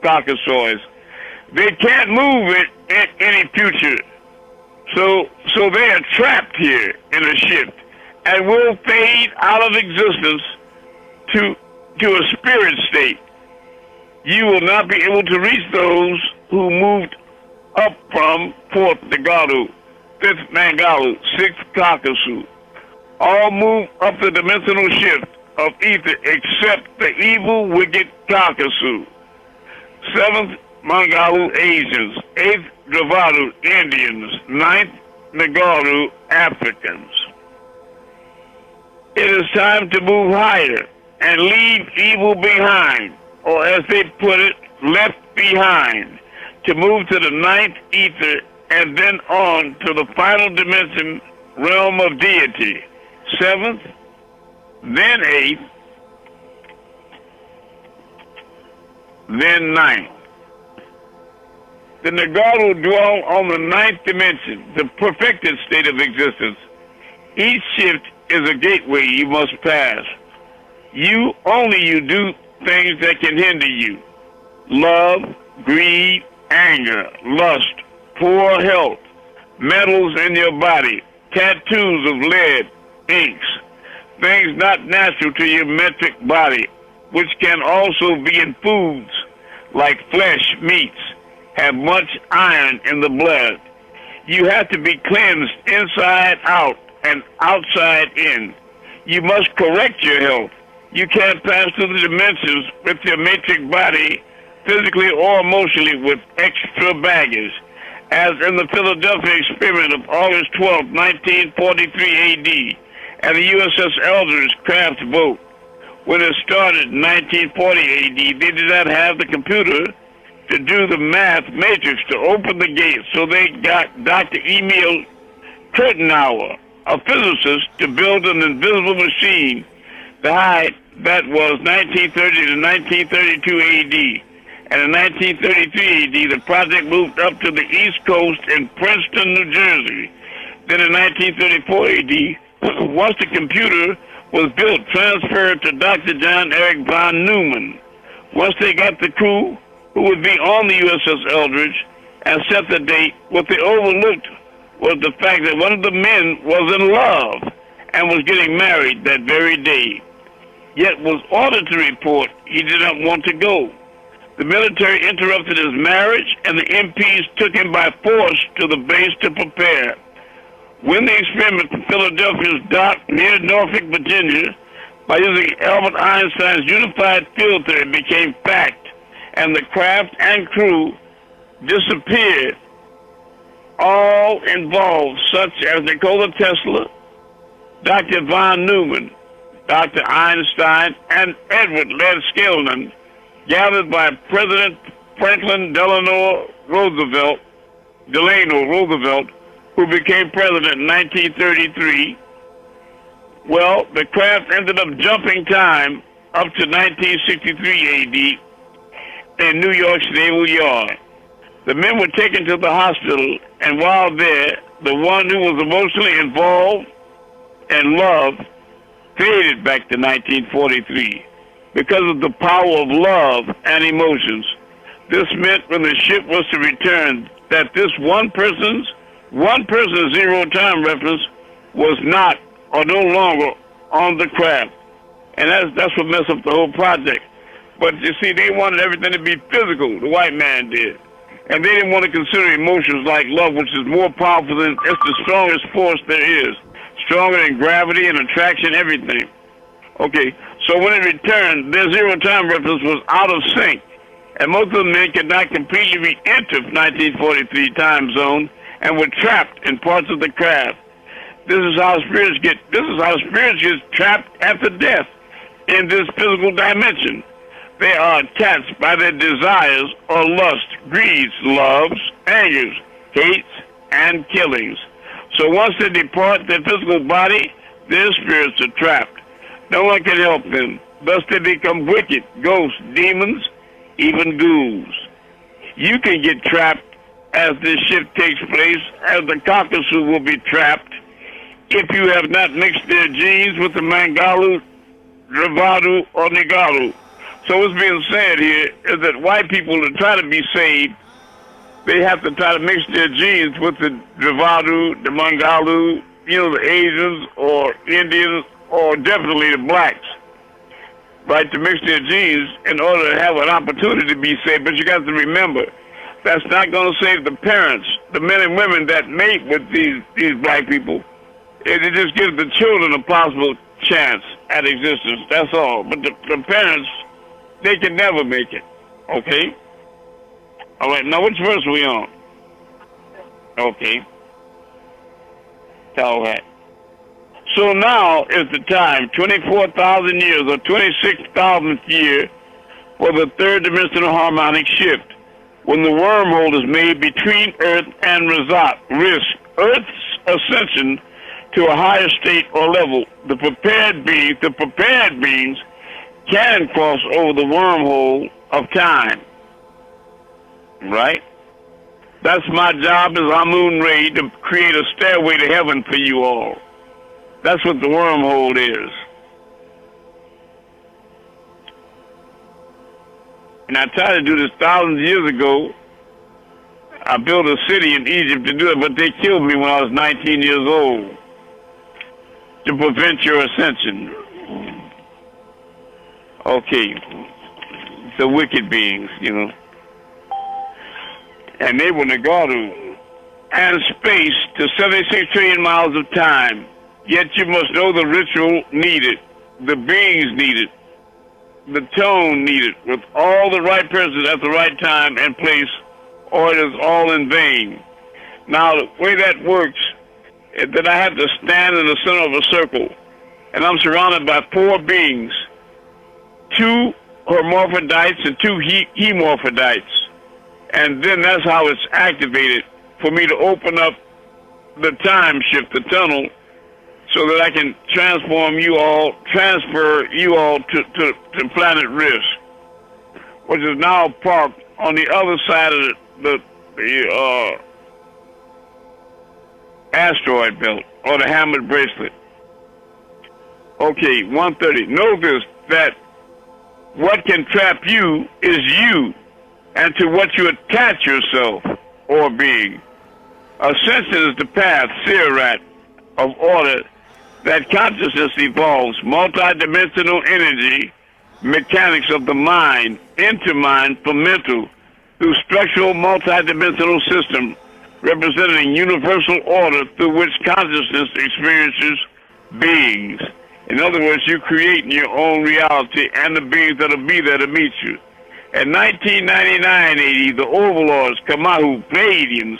Caucasoids. They can't move in any future, so they are trapped here in a shift and will fade out of existence to a spirit state. You will not be able to reach those who moved up from 4th Negaru, 5th Mangalu, 6th Kakasu. All move up the dimensional shift of ether except the evil, wicked Kakasu. 7th Mangalu Asians, 8th Dravadu Indians, 9th Negaru Africans. It is time to move higher and leave evil behind, or as they put it, left behind, to move to the 9th ether and then on to the final dimension realm of deity. 7th, then 8th, then 9th. The Nagaru dwell on the 9th dimension, the perfected state of existence. Each shift is a gateway you must pass. You do things that can hinder you. Love, greed, anger, lust, poor health, metals in your body, tattoos of lead, inks, things not natural to your metric body, which can also be in foods like flesh, meats, have much iron in the blood. You have to be cleansed inside out and outside in. You must correct your health. You can't pass through the dimensions with your matrix body, physically or emotionally, with extra baggage, as in the Philadelphia experiment of August 12, 1943 A.D., and the USS Eldridge craft boat. When it started in 1940 A.D., they did not have the computer to do the math matrix to open the gate, so they got Dr. Emil Kurtenauer, a physicist, to build an invisible machine. The height that was 1930 to 1932 A.D. And in 1933 A.D., the project moved up to the East Coast in Princeton, New Jersey. Then in 1934 A.D., once the computer was built, transferred to Dr. John Eric von Neumann. Once they got the crew who would be on the USS Eldridge and set the date. What they overlooked was the fact that one of the men was in love and was getting married that very day, yet was ordered to report he did not want to go. The military interrupted his marriage, and the MPs took him by force to the base to prepare. When the experiment from Philadelphia's dock near Norfolk, Virginia, by using Albert Einstein's unified field theory became fact, and the craft and crew disappeared, all involved, such as Nikola Tesla, Dr. von Neumann, Dr. Einstein, and Edward Ladd Skelton, gathered by President Franklin Delano Roosevelt, who became president in 1933. Well, the craft ended up jumping time up to 1963 AD in New York's Naval Yard. The men were taken to the hospital, and while there, the one who was emotionally involved and loved faded back to 1943 because of the power of love and emotions. This meant when the ship was to return that this one person's zero time reference was not or no longer on the craft. And that's what messed up the whole project. But you see, they wanted everything to be physical, the white man did. And they didn't want to consider emotions like love, which is more powerful than, it's the strongest force there is. Stronger than gravity and attraction, everything. Okay, so when it returned, their zero time reference was out of sync. And most of the men could not completely re-enter 1943 time zone and were trapped in parts of the craft. This is how spirits get trapped after death in this physical dimension. They are attached by their desires or lust, greeds, loves, angers, hates, and killings. So once they depart their physical body, their spirits are trapped. No one can help them. Thus they become wicked, ghosts, demons, even ghouls. You can get trapped as this shift takes place, as the Caucasus will be trapped if you have not mixed their genes with the Mangalu, Dravadu, or Negalu. So what's being said here is that white people, to try to be saved, they have to try to mix their genes with the Dravadu, the Mangalu, the Asians or Indians, or definitely the blacks, right, to mix their genes in order to have an opportunity to be saved. But you got to remember, that's not going to save the parents, the men and women that mate with these black people. It just gives the children a possible chance at existence, that's all. But the parents, they can never make it, okay? All right, now which verse are we on? Okay. All right. So now is the time, 24,000 years or 26,000th year, for the third dimensional harmonic shift, when the wormhole is made between Earth and risk Earth's ascension to a higher state or level. The prepared beings can cross over the wormhole of time. Right? That's my job as Amun-Rayay, to create a stairway to heaven for you all. That's what the wormhole is. And I tried to do this thousands of years ago. I built a city in Egypt to do it, but they killed me when I was 19 years old to prevent your ascension. Okay. The wicked beings, And they were Nagaru. And space to 76 trillion miles of time. Yet you must know the ritual needed, the beings needed, the tone needed, with all the right persons at the right time and place, or it is all in vain. Now, the way that works is that I have to stand in the center of a circle, and I'm surrounded by 4 beings, 2 hermaphrodites and 2 hemorphodites. And then that's how it's activated for me to open up the time shift, the tunnel, so that I can transfer you all to planet Risk, which is now parked on the other side of the asteroid belt, or the Hammond bracelet. Okay, 130. Know this, that what can trap you is you. and to what you attach yourself or being. Ascension is the path, Sirat, of order that consciousness evolves, multidimensional energy, mechanics of the mind, into mind from mental, through structural multidimensional system, representing universal order through which consciousness experiences beings. In other words, you create your own reality and the beings that'll be there to meet you. In 1999 AD, the overlords, Kamahu, Pleiadians,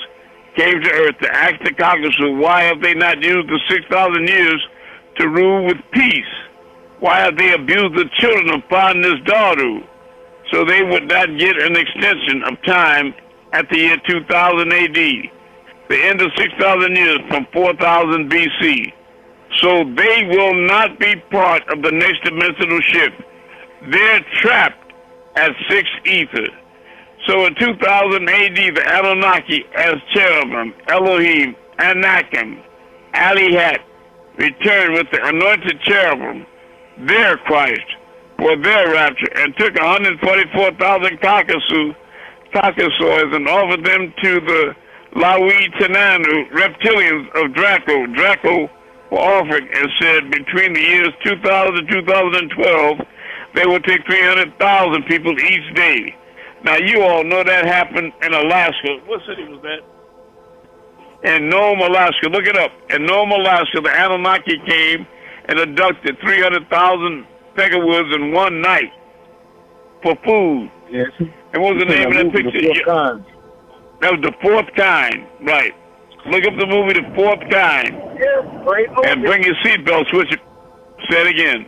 came to Earth to ask the Caucasus, why have they not used the 6,000 years to rule with peace? Why have they abused the children of Padnis Daru, so they would not get an extension of time at the year 2000 AD, the end of 6,000 years from 4000 BC. So they will not be part of the next dimensional shift. They're trapped at 6 ether. So in 2000 AD, the Anunnaki as cherubim, Elohim, Anakim, Alihat, returned with the anointed cherubim, their Christ, for their rapture, and took 144,000 Caucasoids and offered them to the Lawi Tananu, reptilians of Draco. Draco were offered and said between the years 2000 and 2012, they would take 300,000 people each day. Now, you all know that happened in Alaska. What city was that? In Nome, Alaska. Look it up. In Nome, Alaska, the Anunnaki came and abducted 300,000 pegawoods in one night for food. Yes. And what was the name of that picture? That was The Fourth Kind. Right. Look up the movie The Fourth Kind. Yeah, great movie. And bring your seatbelt, switch it. Say it again.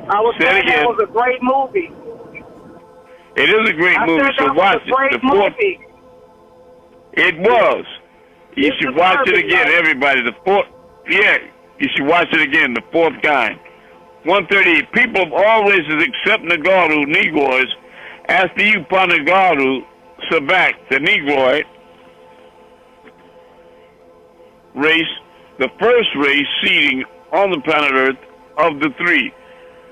I was saying that was a great movie. It is a great movie, so watch it. The fourth. It was. You should watch it again, everybody. The fourth. Yeah, you should watch it again. The Fourth Kind. 138. People of all races except Nagaru, Negroids, after you, Panagaru, Sabak, the Negroid race, the first race seeding on the planet Earth of the three.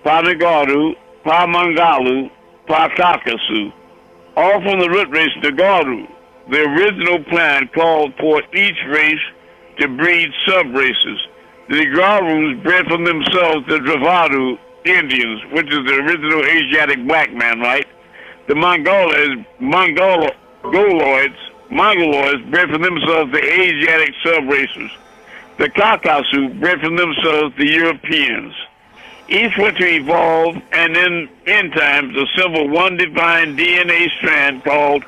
Panagaru, Pamangalu, Pakakasu, all from the root race Nagaru. The original plan called for each race to breed sub-races. The Negarus bred from themselves the Dravadu Indians, which is the original Asiatic black man, right? The Mongoloids bred from themselves the Asiatic sub-races. The Kakasu bred from themselves the Europeans. Each were to evolve and then, in time, assemble one divine DNA strand called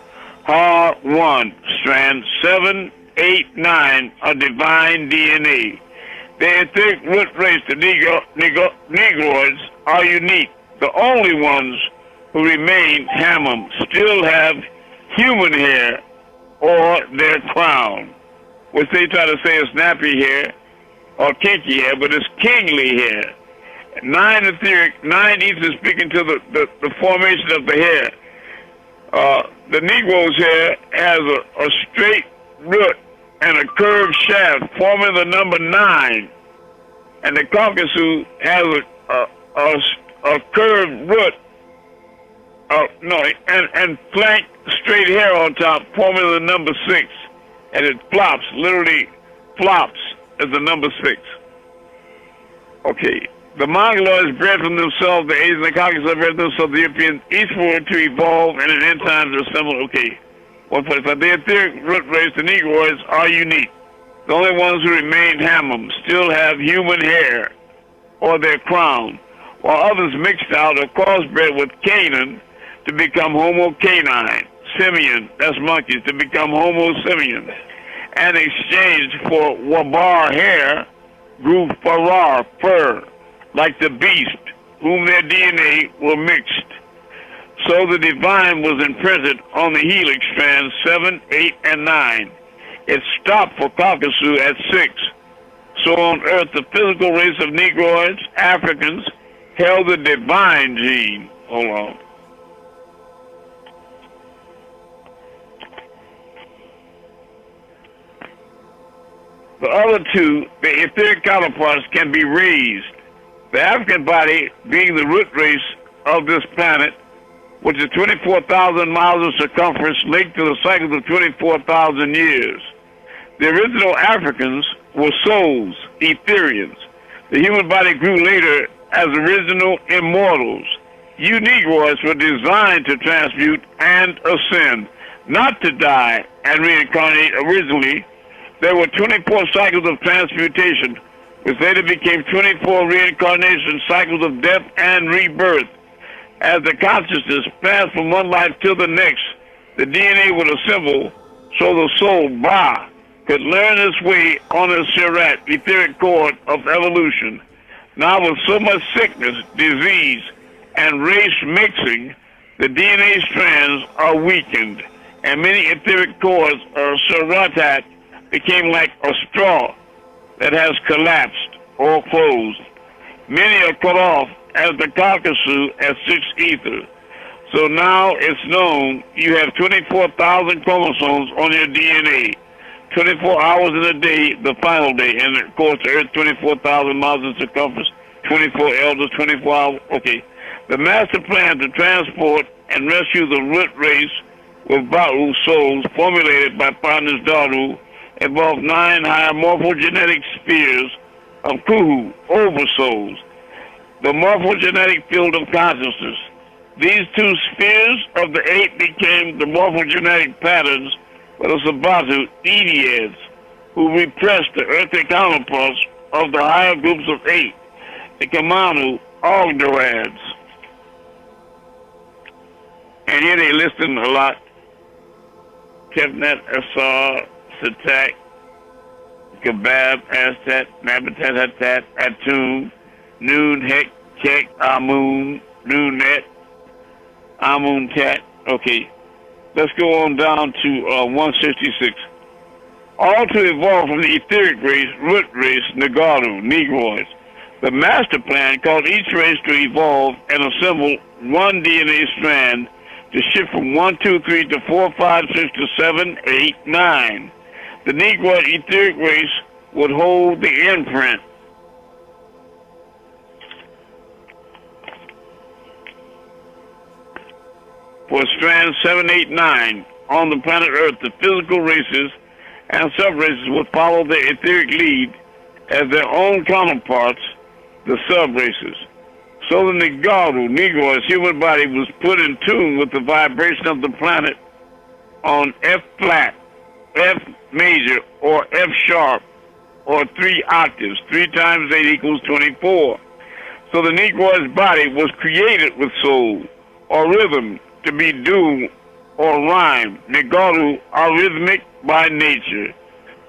HAR1, strand 7, 8, 9 of divine DNA. The etheric root race, the Negroids, are unique. The only ones who remain Hamam still have human hair or their crown, which they try to say is nappy hair or kinky hair, but it's kingly hair. 9 etheric, 9 ether speaking to the formation of the hair. The Negro's hair has a straight root and a curved shaft forming the number 9. And the Caucasus has a curved root, and flank straight hair on top forming the number 6. And it flops, literally flops as the number 6. Okay. The Mongoloids bred from themselves, the Asians, the Caucasus bred from themselves, the Europeans, each were to evolve and in end times are similar. Okay. 145. The etheric root race, the Negroids, are unique. The only ones who remain Hamam still have human hair or their crown, while others mixed out or crossbred with Canaan to become Homo canine, simian, that's monkeys, to become Homo simian, and exchanged for Wabar hair, grew Farar, fur, like the beast, whom their DNA were mixed. So the divine was imprinted on the helix strands 7, 8, and 9. It stopped for Caucasus at 6. So on Earth, the physical race of Negroids, Africans, held the divine gene. Hold on. The other two, the etheric counterparts, can be raised. The African body, being the root race of this planet, which is 24,000 miles in circumference, linked to the cycles of 24,000 years. The original Africans were souls, Etherians. The human body grew later as original immortals. You Negroids were designed to transmute and ascend, not to die and reincarnate originally. There were 24 cycles of transmutation, which later became 24 reincarnation cycles of death and rebirth. As the consciousness passed from one life to the next, the DNA would assemble so the soul, Ba, could learn its way on the Sirat, etheric cord of evolution. Now with so much sickness, disease, and race mixing, the DNA strands are weakened, and many etheric cords or Siratat became like a straw that has collapsed or closed. Many are cut off as the Caucasus as 6 ether. So now it's known you have 24,000 chromosomes on your DNA. 24 hours in a day, the final day. And of course, the Earth, 24,000 miles in circumference, 24 elders, 24 hours. Okay. The master plan to transport and rescue the root race with Ba'u souls formulated by partners Daru involved 9 higher morphogenetic spheres of Kuhu, oversouls, the morphogenetic field of consciousness. These 2 spheres of the 8 became the morphogenetic patterns for the Sabatu, Ediads, who repressed the earthly counterparts of the higher groups of 8, the Kamanu, Ogdorads. And here they listing a lot. Kefnet, Asar, Satak, Kabab, Aztat, Nabatat, Hatat, Atum, Noon, Hek, Kek, Amun, Noonet, Amun-Tat. Okay, let's go on down to 166. All to evolve from the etheric race, root race, Nagaru, Negroids. The master plan called each race to evolve and assemble one DNA strand to shift from 1, 2, 3 to 4, 5, 6 to 7, 8, 9. The Negroid etheric race would hold the imprint for strands 7, 8, 9 on the planet Earth. The physical races and sub-races would follow the etheric lead as their own counterparts, the sub-races. So the Negaru, Negroid's human body was put in tune with the vibration of the planet on F flat, F major, or F sharp, or 3 octaves. 3 times 8 equals 24. So the Negroid's body was created with soul, or rhythm, to be due or rhyme. Negaru are rhythmic by nature.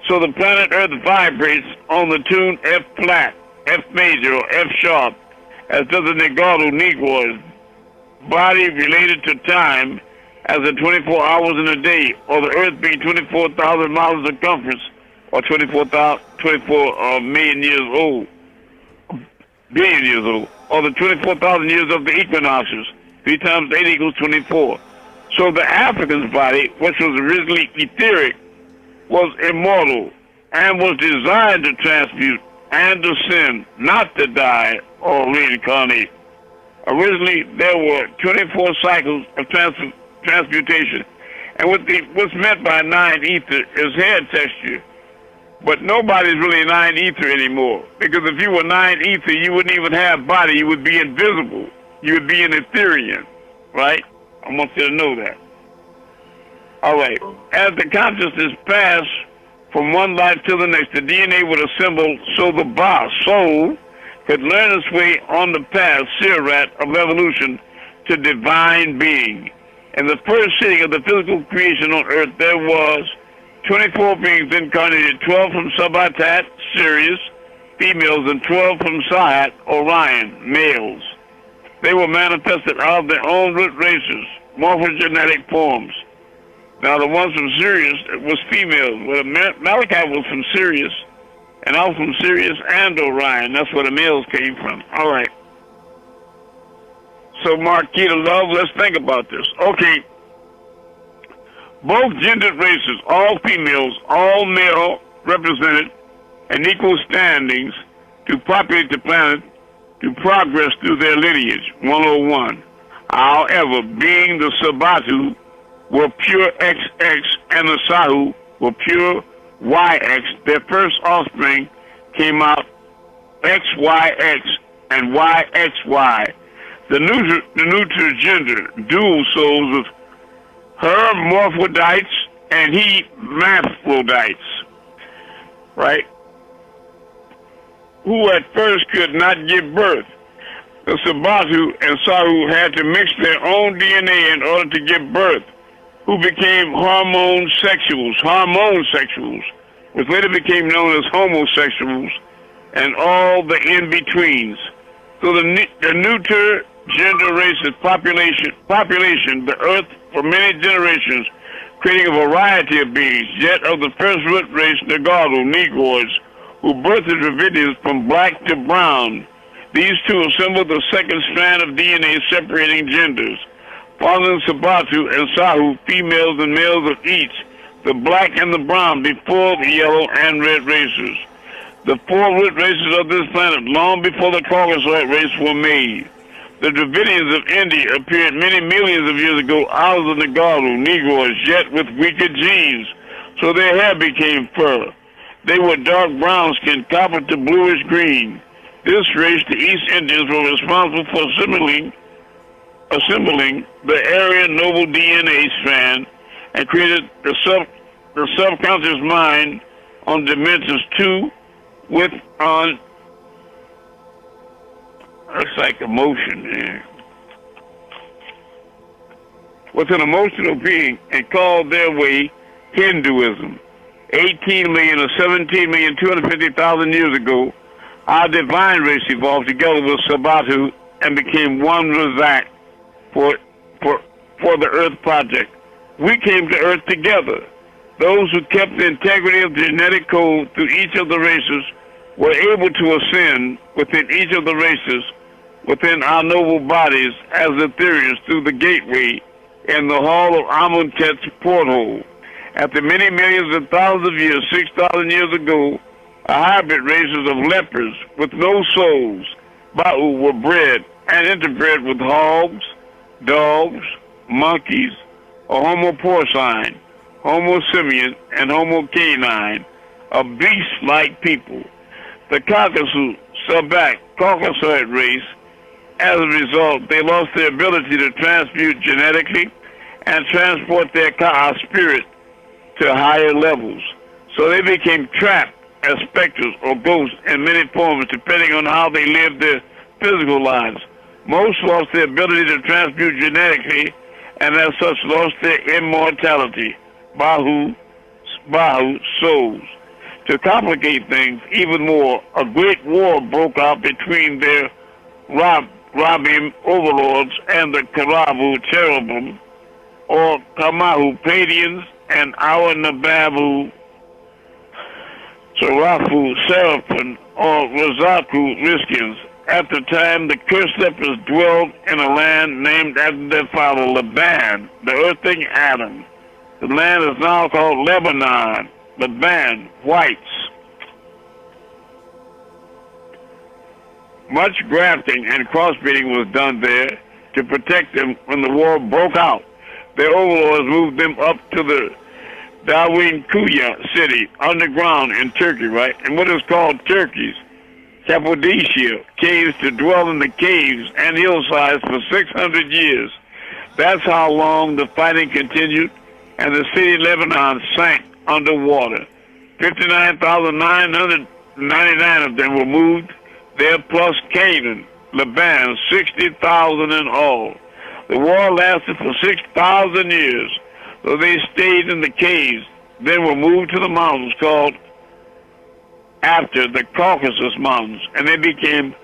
So the planet Earth vibrates on the tune F flat, F major, or F sharp, as does the Negaru Negroid body related to time as the 24 hours in a day, or the Earth being 24,000 miles in circumference, or 24 million years old, billion years old, or the 24,000 years of the equinoxes. 3 times 8 equals 24. So the African's body, which was originally etheric, was immortal and was designed to transmute and ascend, not to die or reincarnate. Originally, there were 24 cycles of transmutation. And what's meant by 9 ether is head texture. But nobody's really 9 ether anymore. Because if you were 9 ether, you wouldn't even have body. You would be invisible. You would be an Etherian, right? I want you to know that. All right. As the consciousness passed from one life to the next, the DNA would assemble so the Ba, soul, could learn its way on the path, Sirat, of evolution to divine being. In the first sitting of the physical creation on earth, there was 24 beings incarnated, 12 from Sabatat, Sirius, females, and 12 from Sahat, Orion, males. They were manifested out of their own root races, morphogenetic forms. Now the ones from Sirius was females. Well, Malachi was from Sirius, and I was from Sirius and Orion. That's where the males came from. All right. So Marquita Love, let's think about this. Okay. Both gendered races, all females, all male represented, and equal standings to populate the planet, to progress through their lineage. 101. However, being the Sabatu were pure XX and the Sahu were pure YX, their first offspring came out XYX and YXY. The neuter gender, dual souls of hermaphrodites and hermaphrodites, right? Who at first could not give birth. The Sabatu and Sahu had to mix their own DNA in order to give birth, who became hormosexuals, which later became known as homosexuals, and all the in-betweens. So the neuter gender race's population, the earth for many generations, creating a variety of beings, yet of the first root race, Negroids, who birthed Dravidians from black to brown. These two assembled the second strand of DNA separating genders. Following Sabatu and Sahu, females and males of each, the black and the brown before the yellow and red races. The four root races of this planet, long before the Caucasoid race were made. The Dravidians of India appeared many millions of years ago out of the Negroids, yet with weaker genes, so their hair became fur. They were dark brown skinned, copper to bluish green. This race, the East Indians, were responsible for assembling the Aryan noble DNA strand and created the subconscious mind on dimensions 2 it's like emotion, man. With an emotional being and called their way Hinduism. 18 million or 17,250,000 years ago, our divine race evolved together with Sabatu and became one Razak for the Earth Project. We came to Earth together. Those who kept the integrity of the genetic code through each of the races were able to ascend within each of the races, within our noble bodies as Ethereans through the gateway in the hall of Amun-Tet's porthole. After many millions and thousands of years, 6,000 years ago, a hybrid races of lepers with no souls, Ba'u, were bred and interbred with hogs, dogs, monkeys, a Homo porcine, Homo simian, and Homo canine, a beast-like people. The Caucasoid race, as a result, they lost their ability to transmute genetically and transport their spirit to higher levels. So they became trapped as specters or ghosts in many forms, depending on how they lived their physical lives. Most lost their ability to transmute genetically and as such lost their immortality, Bahu souls. To complicate things even more, a great war broke out between their Rabim overlords and the Karabu cherubim, or Kamahu Padians, and our Nababu Sarafu Seraphim, or Razaku Riskins. At the time, the cursed lepers dwelled in a land named after their father, Laban, the earthling Adam. The land is now called Lebanon, Laban, whites. Much grafting and crossbreeding was done there to protect them when the war broke out. Their overlords moved them up to the Dawinkuya city, underground in Turkey, right? And what is called Turkey's Cappadocia caves to dwell in the caves and hillsides for 600 years. That's how long the fighting continued, and the city Lebanon sank underwater. 59,999 of them were moved there, plus Canaan, Laban, 60,000 in all. The war lasted for 6,000 years, so they stayed in the caves, then were moved to the mountains called after the Caucasus Mountains, and they became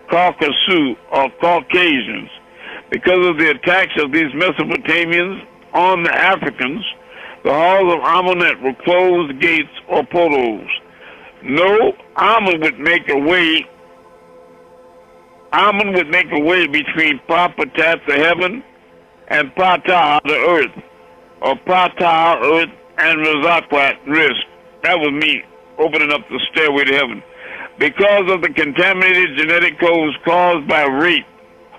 Caucasu, or Caucasians. Because of the attacks of these Mesopotamians on the Africans, the halls of Amunet were closed gates or portals. No, Amun would make a way between Pa-Patat, the heaven, and Pa-Taha, the earth, or Pa-Taha, earth, and Razakwat, risk. That was me opening up the stairway to heaven. Because of the contaminated genetic codes caused by rape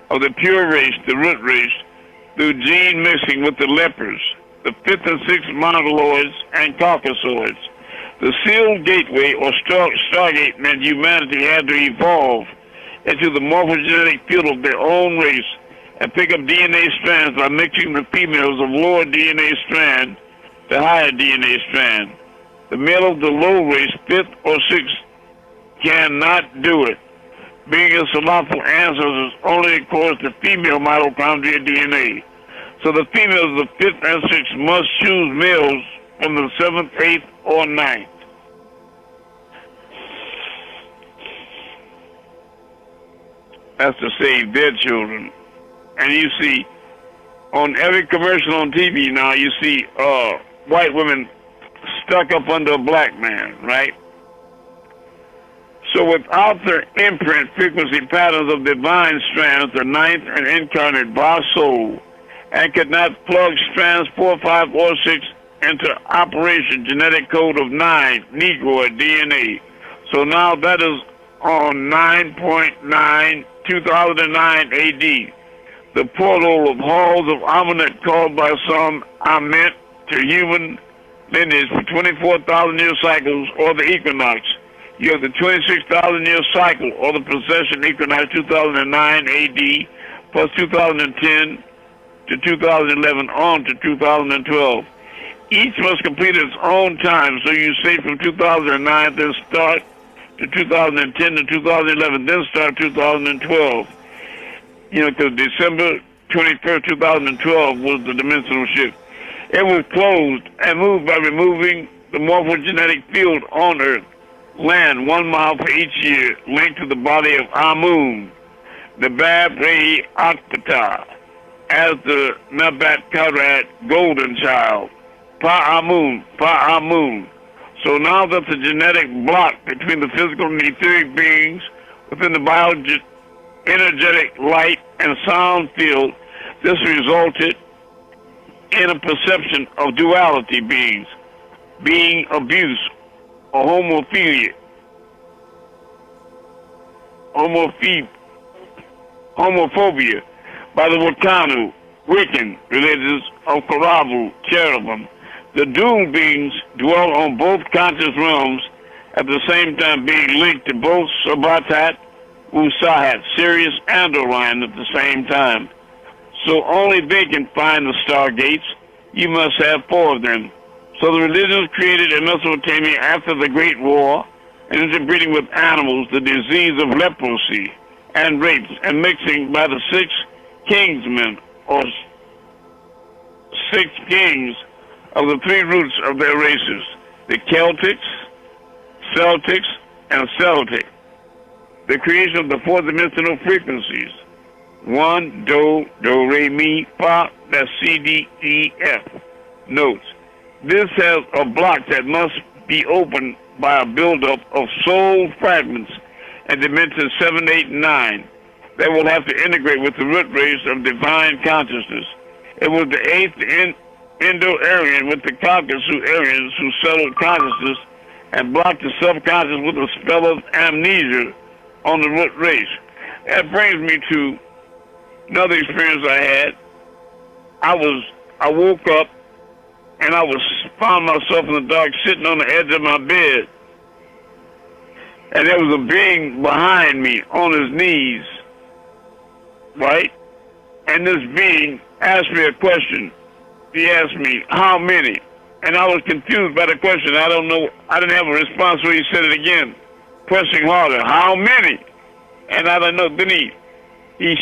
of the pure race, the root race, through gene mixing with the lepers, the fifth and sixth mongoloids and caucasoids. The sealed gateway or stargate meant humanity had to evolve into the morphogenetic field of their own race and pick up DNA strands by mixing the females of lower DNA strand to higher DNA strand. The male of the low race, fifth or sixth, cannot do it. Being a slothful ancestors only accords the female mitochondria DNA. So the females of the fifth and sixth must choose males from the seventh, eighth, or ninth. That's to save their children. And you see, on every commercial on TV now, you see white women stuck up under a black man, right? So without their imprint frequency patterns of divine strands, the ninth and incarnate Ba soul, and could not plug strands 4, 5, or 6 into operation genetic code of 9, Negroid DNA. So now that is on 9.9, 2009 AD. The portal of halls of Amunet called by some Amet to human lineage for 24,000-year cycles or the equinox. You have the 26,000-year cycle or the precession equinox 2009 AD plus 2010 to 2011 on to 2012. Each must complete its own time, so you say from 2009 then start to 2010 to 2011, then start 2012. You know, because December 21st, 2012 was the dimensional shift. It was closed and moved by removing the morphogenetic field on Earth, land 1 mile for each year, linked to the body of Amun, the Bab-Rayay Octata, as the Nabat Karad golden child, Pa-Amun, Pa-Amun. So now that the genetic block between the physical and etheric beings within the energetic light and sound field, this resulted in a perception of duality beings, being abuse or homophobia by the Wakanu, Wiccan religions of Karabu, cherubim. The doomed beings dwell on both conscious realms at the same time being linked to both Sabatat, Usahat, Sirius, and Orion at the same time. So only they can find the stargates. You must have 4 of them. So the religions created in Mesopotamia after the Great War and interbreeding with animals, the disease of leprosy and rapes, and mixing by the 6 kingsmen or 6 kings of the 3 roots of their races, the Celtics, Celtics, and Celtic. The creation of the 4-dimensional frequencies. 1, do, re, mi, fa, that's C, D, E, F. Notes. This has a block that must be opened by a buildup of soul fragments and dimensions 7, 8, and 9 that will have to integrate with the root race of divine consciousness. It was the 8th Indo-Aryan with the Caucasus-Aryans who settled consciousness and blocked the subconscious with a spell of amnesia on the root race. That brings me to another experience I had. I woke up and found myself in the dark sitting on the edge of my bed. And there was a being behind me on his knees, right? And this being asked me a question. He asked me, how many? And I was confused by the question. I don't know. I didn't have a response, so he said it again, pressing harder. How many? And I don't know. Then he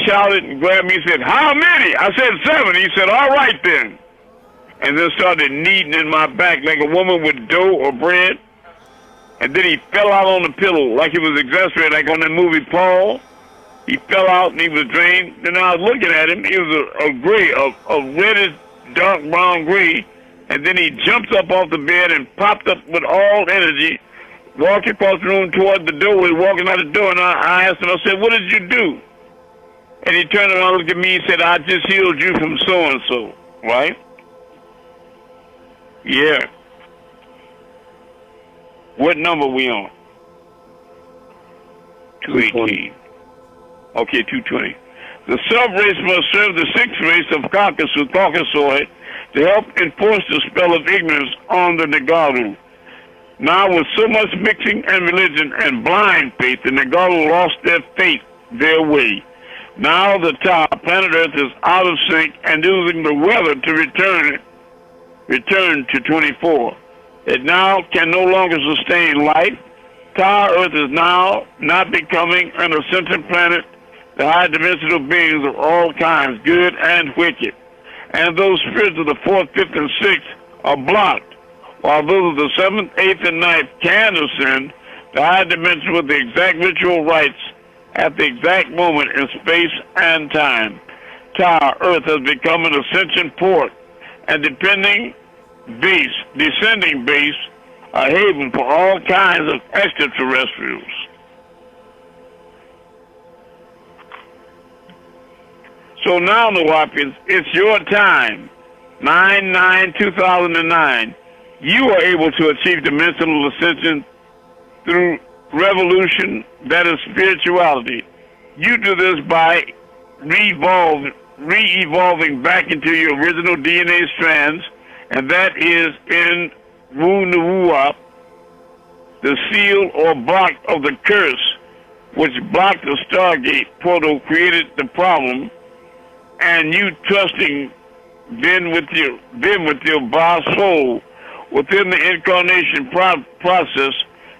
shouted and grabbed me and said, how many? I said 7. He said, all right then. And then started kneading in my back like a woman with dough or bread. And then he fell out on the pillow like he was exasperated, like on that movie Paul. He fell out and he was drained. Then I was looking at him. He was a gray, a reddish, dark brown gray. And then he jumped up off the bed and popped up with all energy, walked across the room toward the door. He was walking out the door, and I asked him, I said, what did you do? And he turned around and looked at me and said, I just healed you from so-and-so, right? Yeah. What number we on? 218. Okay, 220. The sub-race must serve the sixth race of Caucasoid to help enforce the spell of ignorance on the Negaru. Now, with so much mixing and religion and blind faith, the Negaru lost their faith, their way. Now the planet Earth is out of sync and using the weather to return to 24. It now can no longer sustain life. Earth is now not becoming an ascendant planet. The high dimensional beings of all kinds, good and wicked, and those spirits of the 4th, 5th, and 6th are blocked, while those of the 7th, 8th, and 9th can ascend the high dimension with the exact ritual rites at the exact moment in space and time. Earth has become an ascension port and descending base, a haven for all kinds of extraterrestrials. So now, Nawapians, it's your time. 9/9/2009. You are able to achieve dimensional ascension through revolution, that is spirituality. You do this by re-evolving back into your original DNA strands, and that is in Wu Nuwuap, the seal or block of the curse, which blocked the Stargate portal, created the problem, and you trusting then with your Ba soul within the incarnation process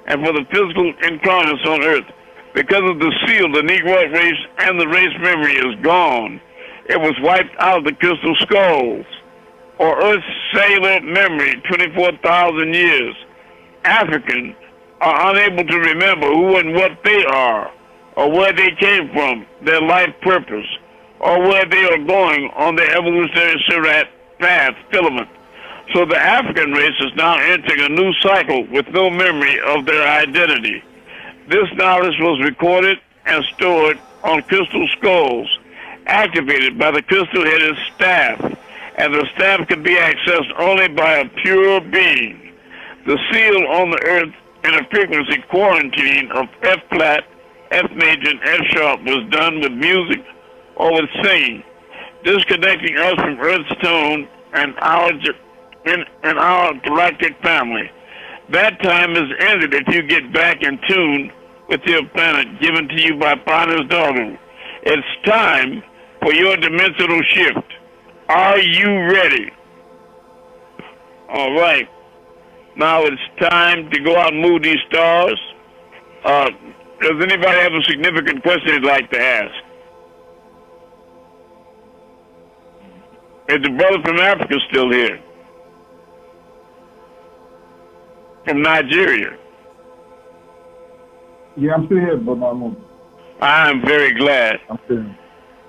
and for the physical incarnates on Earth. Because of the seal, the Negroid race and the race memory is gone. It was wiped out of the crystal skulls, or Earth's cellular memory, 24,000 years. Africans are unable to remember who and what they are, or where they came from, their life purpose, or where they are going on their evolutionary Sirat path filament. So the African race is now entering a new cycle with no memory of their identity. This knowledge was recorded and stored on crystal skulls, activated by the crystal-headed staff, and the staff can be accessed only by a pure being. The seal on the Earth in a frequency quarantine of F-flat, F major, and F-sharp was done with music or with singing, disconnecting us from Earth's tone and our galactic family. That time is ended if you get back in tune with your planet given to you by Pana's daughter. It's time for your dimensional shift. Are you ready? All right. Now it's time to go out and move these stars. Does anybody have a significant question they'd like to ask? Is the brother from Africa still here? From Nigeria? Yeah, I'm still here, but I'm I'm very glad. I'm still here.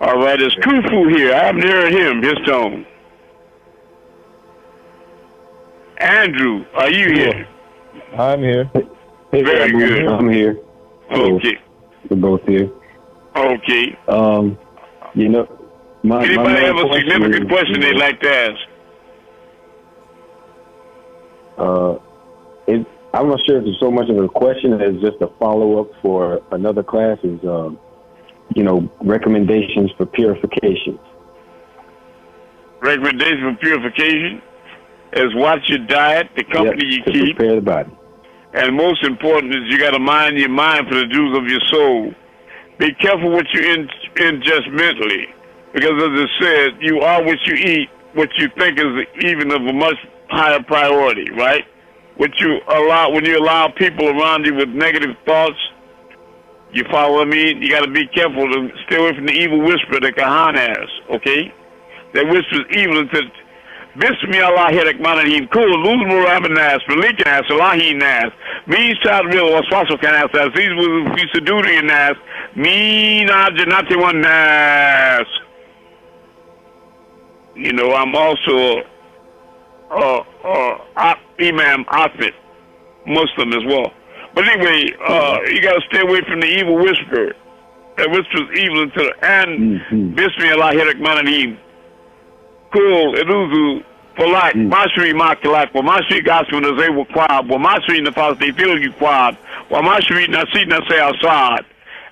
All right, is Khufu here? I haven't heard him, his tone. Andrew, are you here? I'm here. Hey, very good. I'm here. Okay. We're both here. Okay. You know, anybody have a significant question they'd like to ask? I'm not sure if it's so much of a question as just a follow-up for another class is, recommendations for purification. Recommendations for purification is watch your diet, the company you keep. Prepare the body. And most important is you got to mind your mind for the dues of your soul. Be careful what you ingest mentally. Because as I said, you are what you eat, what you think is even of a much higher priority, right? When you allow people around you with negative thoughts, you follow what I mean? You got to be careful to stay away from the evil whisper that Kahan has, okay? That whispers evil and says, Bismi Allah Hirak Manahim, Kul, Luzmur Abanas, Malikas, Salahi Nas, Me Sadril, Waswaso Kanas, Aziz Fisaduri Nas, Me Najanati One Nas. You know, I'm also Imam Ahmed, Muslim as well. But anyway, you got to stay away from the evil whisper. That whispers evil into the, and Bismi Allah Hirak Manahim, Kul, Eluzu, Polak, Masri Makalak, Masri Gasman as they were quab, Masri Nafas, they feel you quab, Masri Nasi Nase Assad,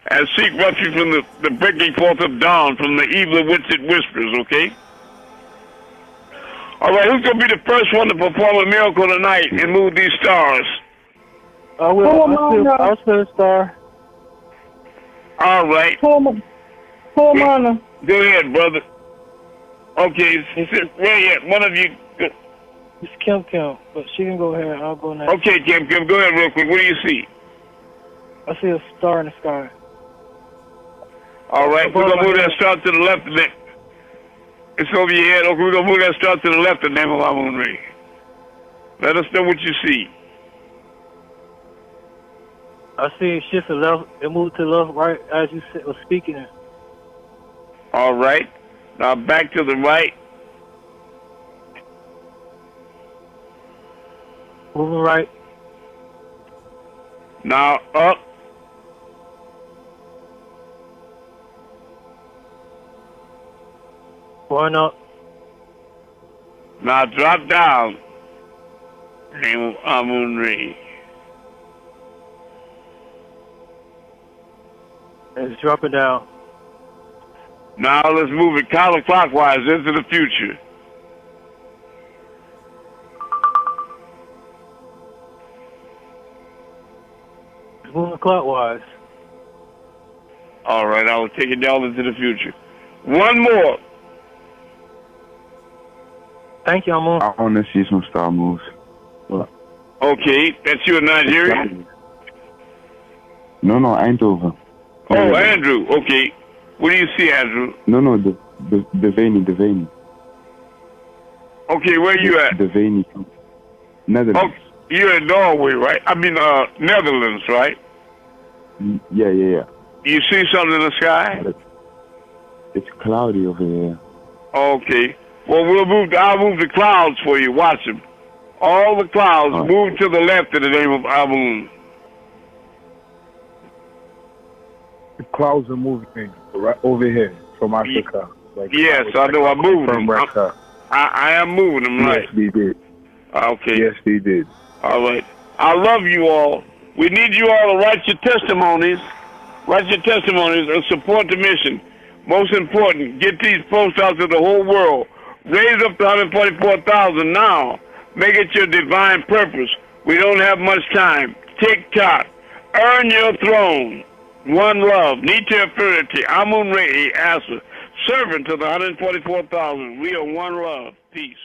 and seek refuge from the breaking forth of dawn, from the evil of which it whispers, okay? All right, who's going to be the first one to perform a miracle tonight and move these stars? I will. I'll spin a star. All right. Pull Mana. Go ahead, brother. Okay, where yet? One of you. It's Kim, but she can go ahead. I'll go next. Okay, Kim, go ahead real quick. What do you see? I see a star in the sky. All right, we're going to move that star to the left. It's over your head. Okay, we're going to move that star to the left in the name of Amun-Rayay. Let us know what you see. I see it shift to the left. It moved to the left, right, as you was speaking it. All right. Now back to the right. Moving right. Now up. Going up. Now drop down. Name of Amun-Rayay. It's dropping down. Now let's move it counterclockwise into the future. It's moving clockwise. All right, I will take it down into the future. One more. Thank you, Amun. I want to see some star moves. Okay, that's you in Nigeria? No, Eindhoven. Oh, Andrew. Okay. What do you see, Andrew? No, the Veni. Okay, where you at? The Veni. Netherlands. Oh, you're in Norway, right? I mean, Netherlands, right? Yeah. You see something in the sky? It's cloudy over here. Okay. Well, I'll move the clouds for you. Watch them. All the clouds move to the left in the name of Amun. The clouds are moving right over here from Africa. Yes, I know. I'm moving them. I am moving them, right? Yes, they did. Okay. Yes, they did. All right. I love you all. We need you all to write your testimonies. Write your testimonies and support the mission. Most important, get these posts out to the whole world. Raise up to 144,000 now. Make it your divine purpose. We don't have much time. Tick-tock. Earn your throne. One love. Nita Affinity. Amun-Rayay Asa. Servant to the 144,000. We are one love. Peace.